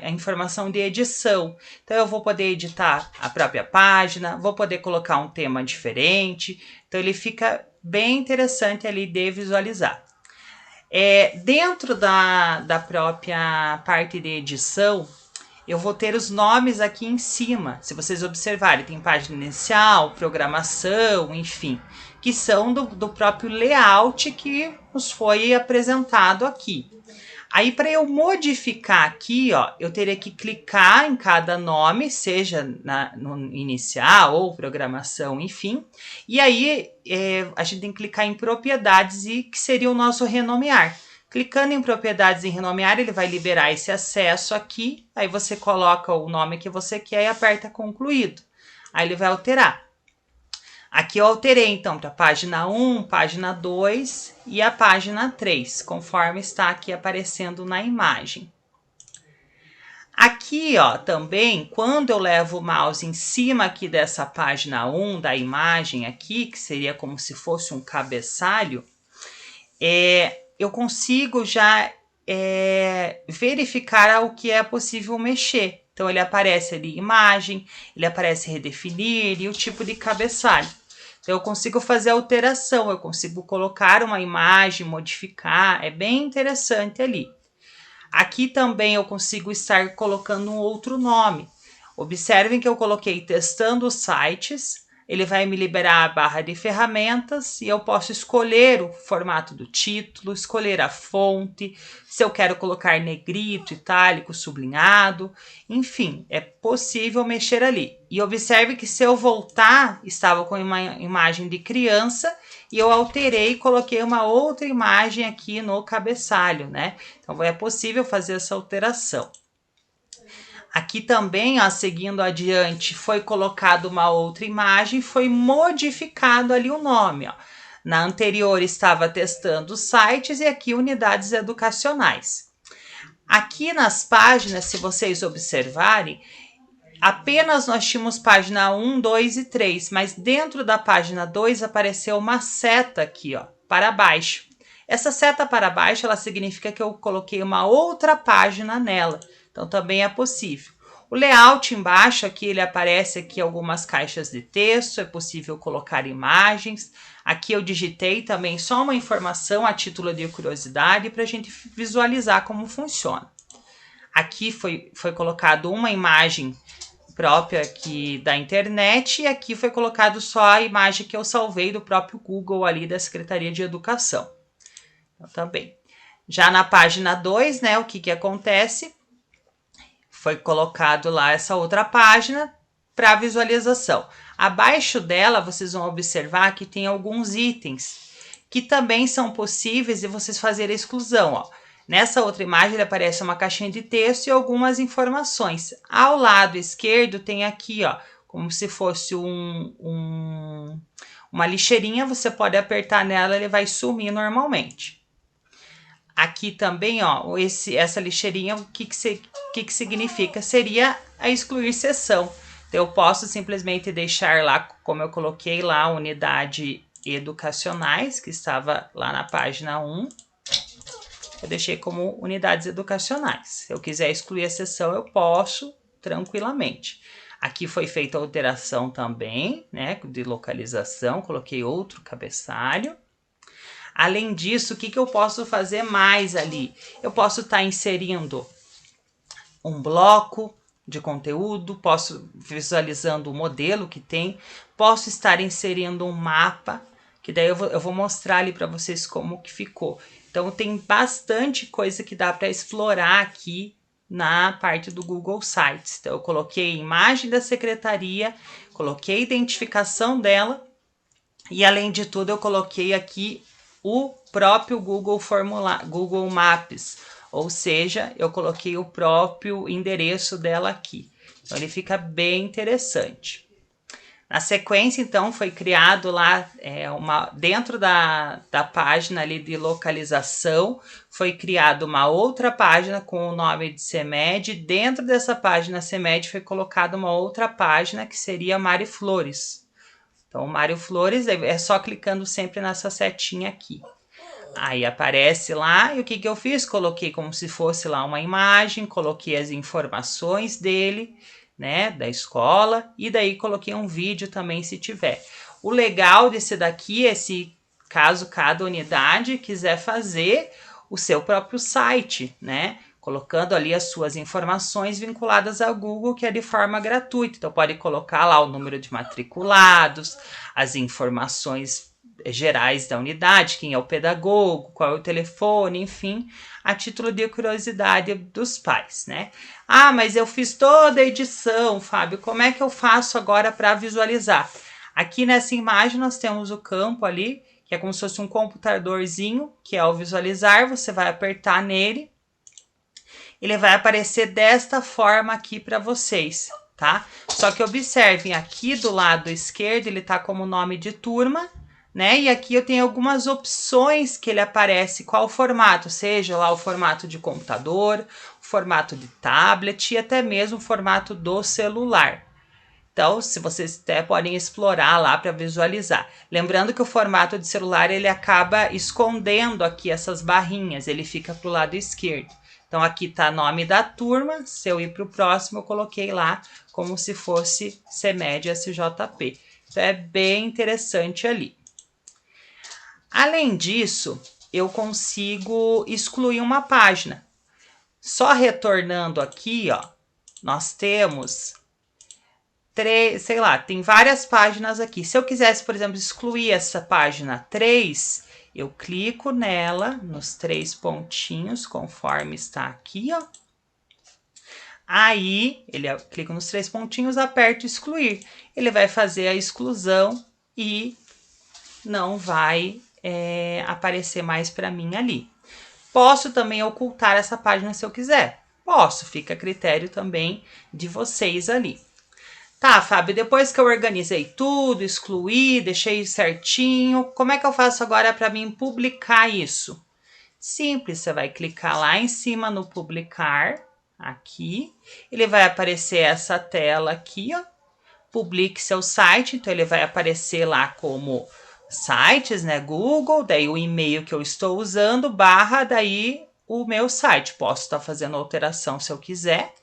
a informação de edição. Então, eu vou poder editar a própria página, vou poder colocar um tema diferente. Então, ele fica bem interessante ali de visualizar. Dentro da própria parte de edição, eu vou ter os nomes aqui em cima. Se vocês observarem, tem página inicial, programação, enfim, que são do próprio layout que nos foi apresentado aqui. Aí, para eu modificar aqui, ó, eu teria que clicar em cada nome, seja no inicial ou programação, enfim. E aí, a gente tem que clicar em propriedades, e que seria o nosso renomear. Clicando em propriedades e renomear, ele vai liberar esse acesso aqui. Aí você coloca o nome que você quer e aperta concluído. Aí ele vai alterar. Aqui eu alterei, então, para a página 1, página 2 e a página 3, conforme está aqui aparecendo na imagem. Aqui, ó, também, quando eu levo o mouse em cima aqui dessa página 1, da imagem aqui, que seria como se fosse um cabeçalho, eu consigo já verificar o que é possível mexer. Então, ele aparece ali imagem, ele aparece redefinir e o tipo de cabeçalho. Então, eu consigo fazer alteração, eu consigo colocar uma imagem, modificar, é bem interessante ali. Aqui também eu consigo estar colocando um outro nome. Observem que eu coloquei testando sites, ele vai me liberar a barra de ferramentas e eu posso escolher o formato do título, escolher a fonte, se eu quero colocar negrito, itálico, sublinhado, enfim, é possível mexer ali. E observe que se eu voltar, estava com uma imagem de criança e eu alterei e coloquei uma outra imagem aqui no cabeçalho, né? Então é possível fazer essa alteração. Aqui também, ó, seguindo adiante, foi colocado uma outra imagem, foi modificado ali o nome. Ó. Na anterior estava testando sites e aqui unidades educacionais. Aqui nas páginas, se vocês observarem, apenas nós tínhamos página 1, 2 e 3, mas dentro da página 2 apareceu uma seta aqui, ó, para baixo. Essa seta para baixo, ela significa que eu coloquei uma outra página nela. Então, também é possível. O layout embaixo, aqui ele aparece aqui algumas caixas de texto, é possível colocar imagens. Aqui eu digitei também só uma informação a título de curiosidade para a gente visualizar como funciona. Aqui foi colocado uma imagem própria aqui da internet e aqui foi colocado só a imagem que eu salvei do próprio Google ali da Secretaria de Educação. Então, também. Já na página 2, né, o que acontece? Foi colocado lá essa outra página para visualização. Abaixo dela, vocês vão observar que tem alguns itens que também são possíveis de vocês fazerem a exclusão. Ó. Nessa outra imagem aparece uma caixinha de texto e algumas informações. Ao lado esquerdo tem aqui, ó, como se fosse uma lixeirinha, você pode apertar nela, ele vai sumir normalmente. Aqui também, ó, essa lixeirinha, o que significa? Seria a excluir seção. Então, eu posso simplesmente deixar lá, como eu coloquei lá, a unidade educacionais, que estava lá na página 1. Eu deixei como unidades educacionais. Se eu quiser excluir a seção, eu posso tranquilamente. Aqui foi feita a alteração também, né, de localização, coloquei outro cabeçalho. Além disso, o que eu posso fazer mais ali? Eu posso estar inserindo um bloco de conteúdo, posso visualizando o modelo que tem, posso estar inserindo um mapa, que daí eu vou mostrar ali para vocês como que ficou. Então, tem bastante coisa que dá para explorar aqui na parte do Google Sites. Então, eu coloquei a imagem da secretaria, coloquei a identificação dela e, além de tudo, eu coloquei aqui o próprio Google Maps, ou seja, eu coloquei o próprio endereço dela aqui. Então, ele fica bem interessante. Na sequência, então, foi criado lá, dentro da página ali de localização, foi criada uma outra página com o nome de CEMED. Dentro dessa página CEMED foi colocada uma outra página que seria Mário Flores. Então, Mário Flores é só clicando sempre nessa setinha aqui. Aí aparece lá e o que eu fiz? Coloquei como se fosse lá uma imagem, coloquei as informações dele, né, da escola, e daí coloquei um vídeo também se tiver. O legal desse daqui é se caso cada unidade quiser fazer o seu próprio site, né, colocando ali as suas informações vinculadas ao Google, que é de forma gratuita. Então pode colocar lá o número de matriculados, as informações gerais da unidade, quem é o pedagogo, qual é o telefone, enfim, a título de curiosidade dos pais, né? Ah, mas eu fiz toda a edição, Fábio, como é que eu faço agora para visualizar? Aqui nessa imagem nós temos o campo ali, que é como se fosse um computadorzinho, que ao visualizar você vai apertar nele, ele vai aparecer desta forma aqui para vocês, tá? Só que observem, aqui do lado esquerdo ele tá como nome de turma, né? E aqui eu tenho algumas opções que ele aparece, qual formato, seja lá o formato de computador, o formato de tablet e até mesmo o formato do celular. Então, se vocês até podem explorar lá para visualizar. Lembrando que o formato de celular ele acaba escondendo aqui essas barrinhas, ele fica para o lado esquerdo. Então, aqui está nome da turma, se eu ir para o próximo, eu coloquei lá como se fosse CEMED SJP. Isso é bem interessante ali. Além disso, eu consigo excluir uma página. Só retornando aqui, ó, nós temos sei lá, tem várias páginas aqui. Se eu quisesse, por exemplo, excluir essa página 3, eu clico nela, nos 3 pontinhos, conforme está aqui, ó. Aí, clico nos 3 pontinhos, aperto excluir. Ele vai fazer a exclusão e não vai aparecer mais para mim ali. Posso também ocultar essa página se eu quiser. Posso, fica a critério também de vocês ali. Tá, Fábio, depois que eu organizei tudo, excluí, deixei certinho, como é que eu faço agora para mim publicar isso? Simples, você vai clicar lá em cima no publicar, aqui, ele vai aparecer essa tela aqui, ó, publique seu site, então ele vai aparecer lá como sites, né, Google, daí o e-mail que eu estou usando, / daí o meu site, posso estar fazendo alteração se eu quiser.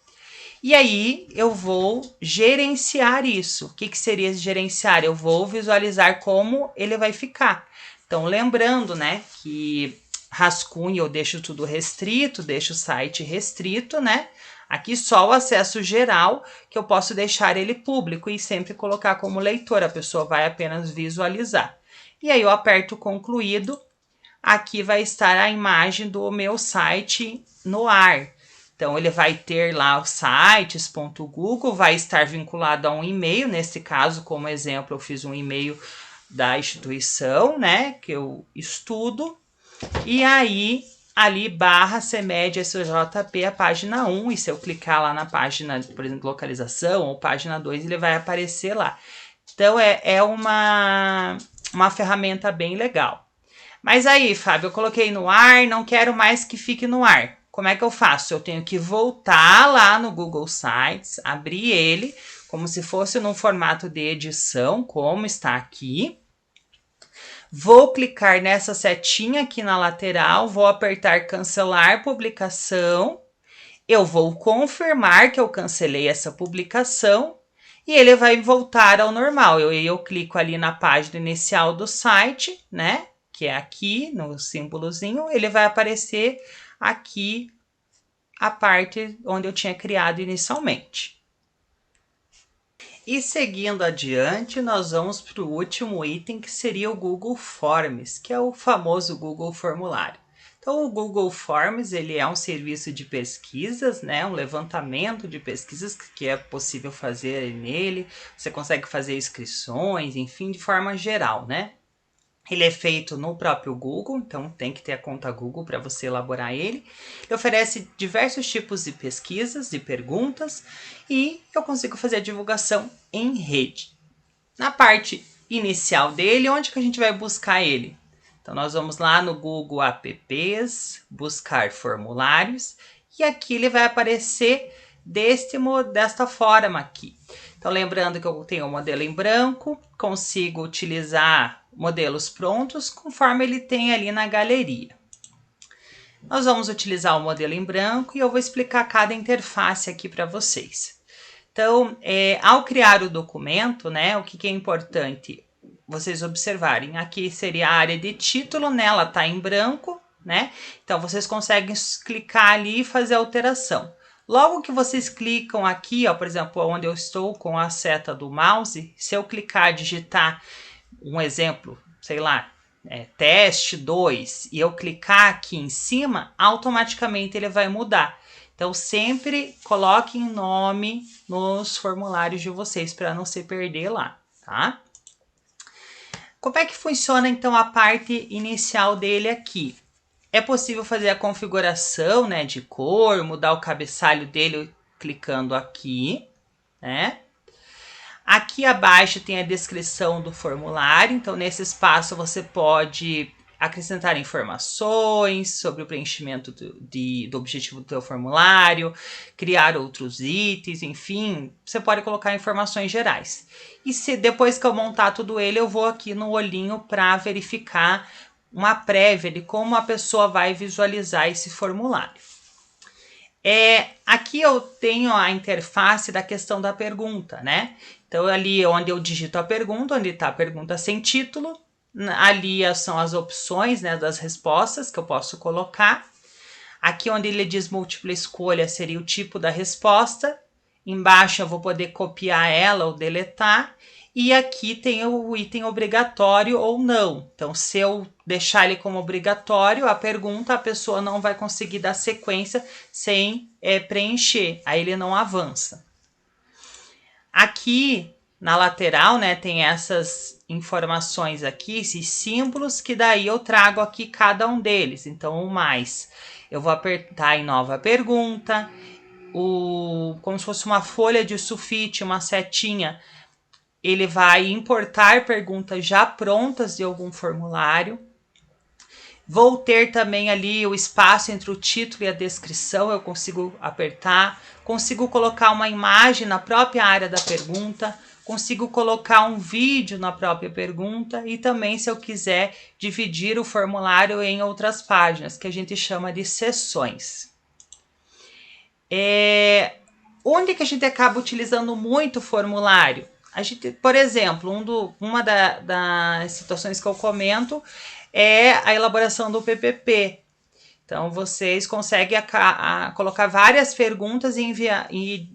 E aí eu vou gerenciar isso. O que seria gerenciar? Eu vou visualizar como ele vai ficar. Então, lembrando, né, que rascunho eu deixo tudo restrito, deixo o site restrito, né? Aqui só o acesso geral, que eu posso deixar ele público e sempre colocar como leitor, a pessoa vai apenas visualizar. E aí eu aperto concluído, aqui vai estar a imagem do meu site no ar. Então, ele vai ter lá o sites.google, vai estar vinculado a um e-mail. Nesse caso, como exemplo, eu fiz um e-mail da instituição, né, que eu estudo. E aí, ali, /CMED-SJP, a página 1. E se eu clicar lá na página, por exemplo, localização, ou página 2, ele vai aparecer lá. Então, é uma ferramenta bem legal. Mas aí, Fábio, eu coloquei no ar, não quero mais que fique no ar. Como é que eu faço? Eu tenho que voltar lá no Google Sites, abrir ele, como se fosse num formato de edição, como está aqui. Vou clicar nessa setinha aqui na lateral, vou apertar cancelar publicação. Eu vou confirmar que eu cancelei essa publicação e ele vai voltar ao normal. Eu clico ali na página inicial do site, né? Que é aqui no símbolozinho, ele vai aparecer aqui a parte onde eu tinha criado inicialmente. E seguindo adiante, nós vamos para o último item, que seria o Google Forms, que é o famoso Google Formulário. Então, o Google Forms, ele é um serviço de pesquisas, né? Um levantamento de pesquisas que é possível fazer nele. Você consegue fazer inscrições, enfim, de forma geral, né? Ele é feito no próprio Google, então tem que ter a conta Google para você elaborar ele. Ele oferece diversos tipos de pesquisas, de perguntas, e eu consigo fazer a divulgação em rede. Na parte inicial dele, onde que a gente vai buscar ele? Então, nós vamos lá no Google Apps, buscar formulários, e aqui ele vai aparecer desta forma aqui. Então, lembrando que eu tenho o modelo em branco, consigo utilizar modelos prontos conforme ele tem ali na galeria. Nós vamos utilizar o modelo em branco e eu vou explicar cada interface aqui para vocês. Então, ao criar o documento, né, o que é importante vocês observarem? Aqui seria a área de título, né, ela está em branco, né? Então, vocês conseguem clicar ali e fazer a alteração. Logo que vocês clicam aqui, ó, por exemplo, onde eu estou com a seta do mouse, se eu clicar, digitar um exemplo, sei lá, teste 2, e eu clicar aqui em cima, automaticamente ele vai mudar. Então, sempre coloquem nome nos formulários de vocês para não se perder lá, tá? Como é que funciona, então, a parte inicial dele aqui? É possível fazer a configuração, né, de cor, mudar o cabeçalho dele clicando aqui, né? Aqui abaixo tem a descrição do formulário, então nesse espaço você pode acrescentar informações sobre o preenchimento do objetivo do teu formulário, criar outros itens, enfim, você pode colocar informações gerais. E se depois que eu montar tudo ele, eu vou aqui no olhinho para verificar uma prévia de como a pessoa vai visualizar esse formulário. Aqui eu tenho a interface da questão da pergunta, né? Então, ali onde eu digito a pergunta, onde está a pergunta sem título, ali são as opções, né, das respostas que eu posso colocar. Aqui onde ele diz múltipla escolha seria o tipo da resposta. Embaixo eu vou poder copiar ela ou deletar. E aqui tem o item obrigatório ou não. Então, se eu deixar ele como obrigatório, a pergunta, a pessoa não vai conseguir dar sequência sem preencher. Aí ele não avança. Aqui na lateral, né, tem essas informações aqui, esses símbolos, que daí eu trago aqui cada um deles. Então, o mais, eu vou apertar em nova pergunta, como se fosse uma folha de sulfite, uma setinha, ele vai importar perguntas já prontas de algum formulário. Vou ter também ali o espaço entre o título e a descrição, eu consigo apertar, consigo colocar uma imagem na própria área da pergunta, consigo colocar um vídeo na própria pergunta e também, se eu quiser, dividir o formulário em outras páginas, que a gente chama de seções. Onde que a gente acaba utilizando muito o formulário? A gente, por exemplo, uma das situações que eu comento é a elaboração do PPP. Então, vocês conseguem colocar várias perguntas e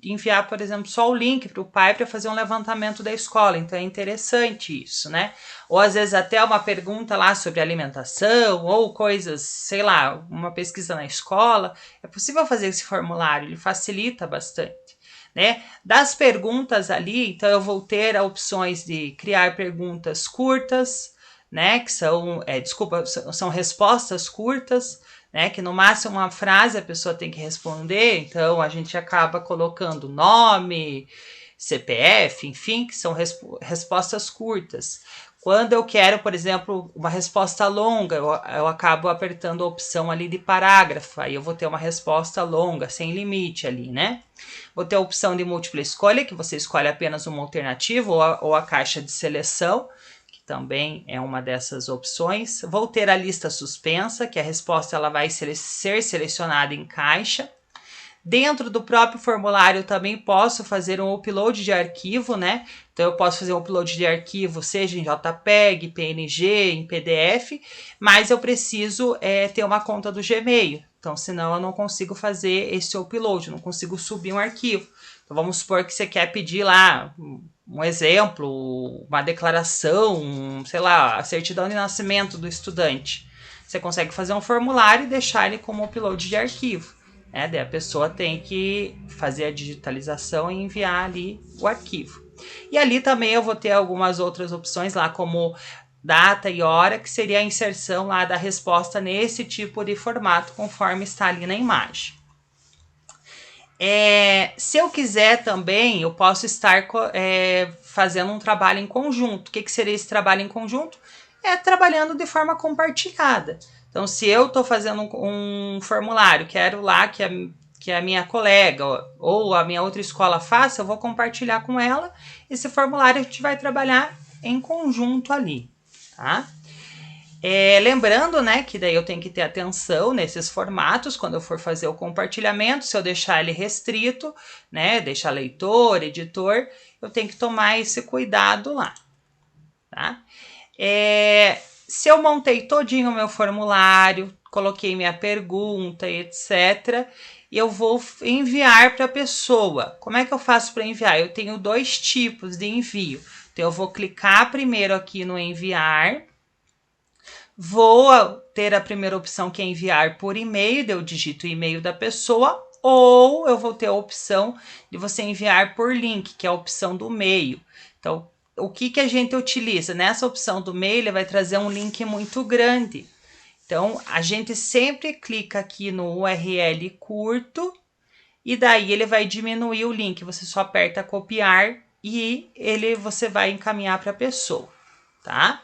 enviar, por exemplo, só o link para o pai para fazer um levantamento da escola. Então, é interessante isso, né? Ou, às vezes, até uma pergunta lá sobre alimentação ou coisas, sei lá, uma pesquisa na escola. É possível fazer esse formulário, ele facilita bastante. Né? Das perguntas ali, então eu vou ter opções de criar perguntas curtas, né? Que são, são respostas curtas, né? Que no máximo uma frase a pessoa tem que responder, então a gente acaba colocando nome, CPF, enfim, que são respostas curtas. Quando eu quero, por exemplo, uma resposta longa, eu acabo apertando a opção ali de parágrafo, aí eu vou ter uma resposta longa, sem limite ali, né? Vou ter a opção de múltipla escolha, que você escolhe apenas uma alternativa, ou a caixa de seleção, que também é uma dessas opções. Vou ter a lista suspensa, que a resposta ela vai ser selecionada em caixa. Dentro do próprio formulário eu também posso fazer um upload de arquivo, né? Então eu posso fazer um upload de arquivo, seja em JPEG, PNG, em PDF, mas eu preciso ter uma conta do Gmail. Então, senão eu não consigo fazer esse upload, não consigo subir um arquivo. Então, vamos supor que você quer pedir lá um exemplo, uma declaração, sei lá, a certidão de nascimento do estudante. Você consegue fazer um formulário e deixar ele como upload de arquivo. Daí a pessoa tem que fazer a digitalização e enviar ali o arquivo. E ali também eu vou ter algumas outras opções lá, como data e hora, que seria a inserção lá da resposta nesse tipo de formato, conforme está ali na imagem. Se eu quiser também, eu posso estar fazendo um trabalho em conjunto. O que seria esse trabalho em conjunto? Trabalhando de forma compartilhada. Então, se eu estou fazendo um formulário, quero lá que a minha colega ou a minha outra escola faça, eu vou compartilhar com ela. Esse formulário a gente vai trabalhar em conjunto ali, tá? Lembrando, né, que daí eu tenho que ter atenção nesses formatos quando eu for fazer o compartilhamento. Se eu deixar ele restrito, né, deixar leitor, editor, eu tenho que tomar esse cuidado lá, tá? Se eu montei todinho o meu formulário, coloquei minha pergunta, etc., eu vou enviar para a pessoa. Como é que eu faço para enviar? Eu tenho dois tipos de envio. Então, eu vou clicar primeiro aqui no enviar. Vou ter a primeira opção, que é enviar por e-mail, eu digito o e-mail da pessoa, ou eu vou ter a opção de você enviar por link, que é a opção do meio. Então, o que a gente utiliza? Nessa opção do meio, ele vai trazer um link muito grande. Então, a gente sempre clica aqui no URL curto e daí ele vai diminuir o link. Você só aperta copiar e você vai encaminhar para a pessoa, tá?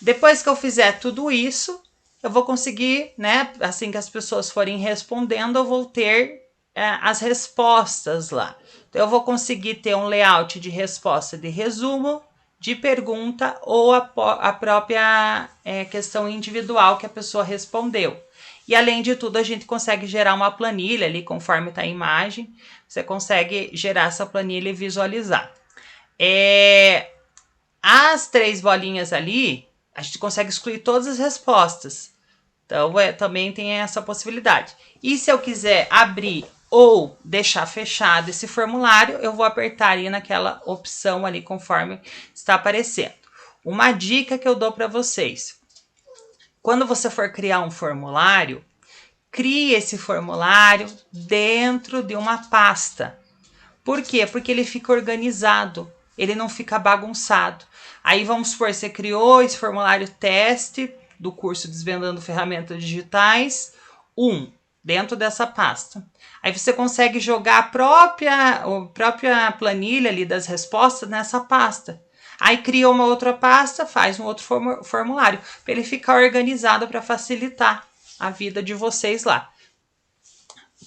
Depois que eu fizer tudo isso, eu vou conseguir, né? Assim que as pessoas forem respondendo, eu vou ter as respostas lá. Então, eu vou conseguir ter um layout de resposta de resumo, de pergunta ou a própria questão individual que a pessoa respondeu. E além de tudo, a gente consegue gerar uma planilha ali, conforme está a imagem, você consegue gerar essa planilha e visualizar. As 3 bolinhas ali, a gente consegue excluir todas as respostas. Então, também tem essa possibilidade. E se eu quiser abrir ou deixar fechado esse formulário, eu vou apertar aí naquela opção ali conforme está aparecendo. Uma dica que eu dou para vocês. Quando você for criar um formulário, crie esse formulário dentro de uma pasta. Por quê? Porque ele fica organizado, ele não fica bagunçado. Aí vamos supor, você criou esse formulário teste do curso Desvendando Ferramentas Digitais 1, dentro dessa pasta. Aí você consegue jogar a própria planilha ali das respostas nessa pasta. Aí cria uma outra pasta, faz um outro formulário, para ele ficar organizado para facilitar a vida de vocês lá.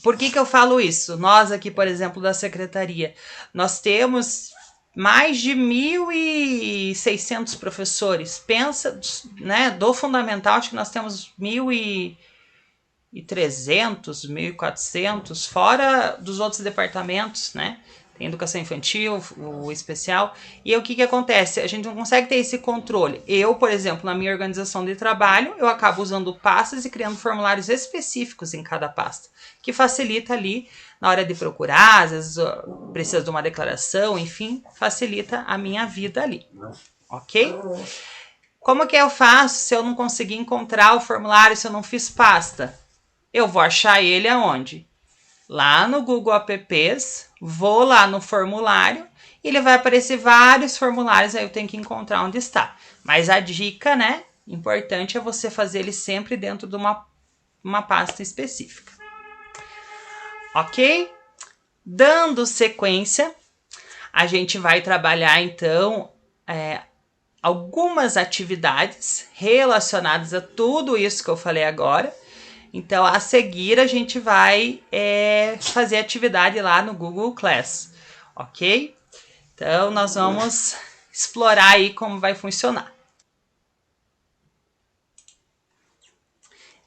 Por que eu falo isso? Nós aqui, por exemplo, da secretaria, nós temos mais de 1.600 professores. Pensa, né, do fundamental, acho que nós temos 1.300, 1.400, fora dos outros departamentos, né? Tem educação infantil, o especial. E aí, o que acontece? A gente não consegue ter esse controle. Eu, por exemplo, na minha organização de trabalho, eu acabo usando pastas e criando formulários específicos em cada pasta, que facilita ali na hora de procurar, às vezes precisa de uma declaração, enfim, facilita a minha vida ali, ok? Como que eu faço se eu não conseguir encontrar o formulário, se eu não fiz pasta? Eu vou achar ele aonde? Lá no Google Apps, vou lá no formulário e ele vai aparecer vários formulários, aí eu tenho que encontrar onde está. Mas a dica, né, importante é você fazer ele sempre dentro de uma pasta específica. Ok? Dando sequência, a gente vai trabalhar então algumas atividades relacionadas a tudo isso que eu falei agora. Então, a seguir, a gente vai fazer atividade lá no Google Class, ok? Então, nós vamos explorar aí como vai funcionar.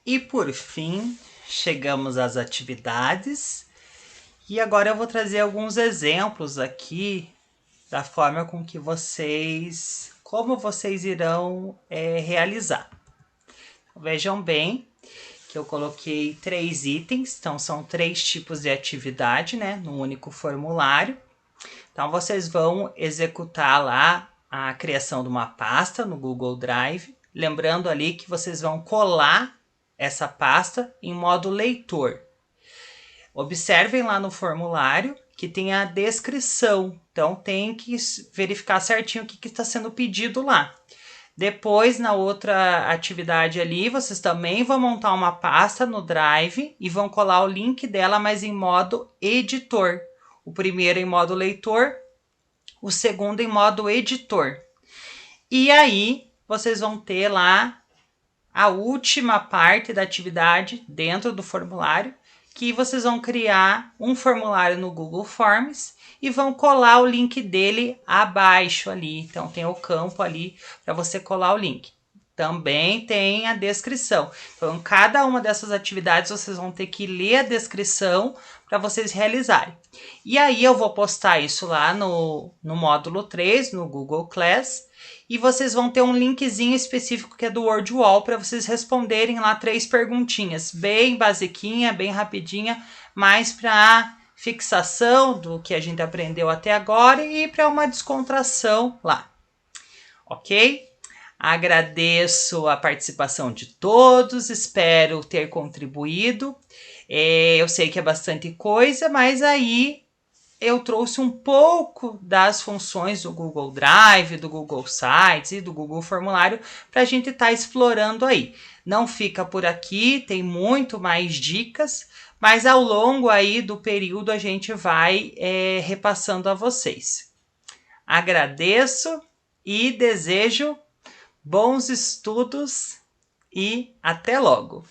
E por fim, chegamos às atividades. E agora eu vou trazer alguns exemplos aqui da forma com que como vocês irão realizar. Vejam bem que eu coloquei 3 itens, então são 3 tipos de atividade, né, num único formulário. Então vocês vão executar lá a criação de uma pasta no Google Drive, lembrando ali que vocês vão colar essa pasta em modo leitor. Observem lá no formulário que tem a descrição, então tem que verificar certinho o que está sendo pedido lá. Depois, na outra atividade ali, vocês também vão montar uma pasta no Drive e vão colar o link dela, mas em modo editor. O primeiro em modo leitor, o segundo em modo editor. E aí, vocês vão ter lá a última parte da atividade dentro do formulário, que vocês vão criar um formulário no Google Forms e vão colar o link dele abaixo ali. Então, tem o campo ali para você colar o link. Também tem a descrição. Então, em cada uma dessas atividades, vocês vão ter que ler a descrição para vocês realizarem. E aí, eu vou postar isso lá no módulo 3, no Google Class, e vocês vão ter um linkzinho específico que é do WordWall para vocês responderem lá 3 perguntinhas, bem basiquinha, bem rapidinha, mais para fixação do que a gente aprendeu até agora e para uma descontração lá, ok? Agradeço a participação de todos, espero ter contribuído. Eu sei que é bastante coisa, mas aí eu trouxe um pouco das funções do Google Drive, do Google Sites e do Google Formulário para a gente estar explorando aí. Não fica por aqui, tem muito mais dicas, mas ao longo aí do período a gente vai repassando a vocês. Agradeço e desejo bons estudos e até logo!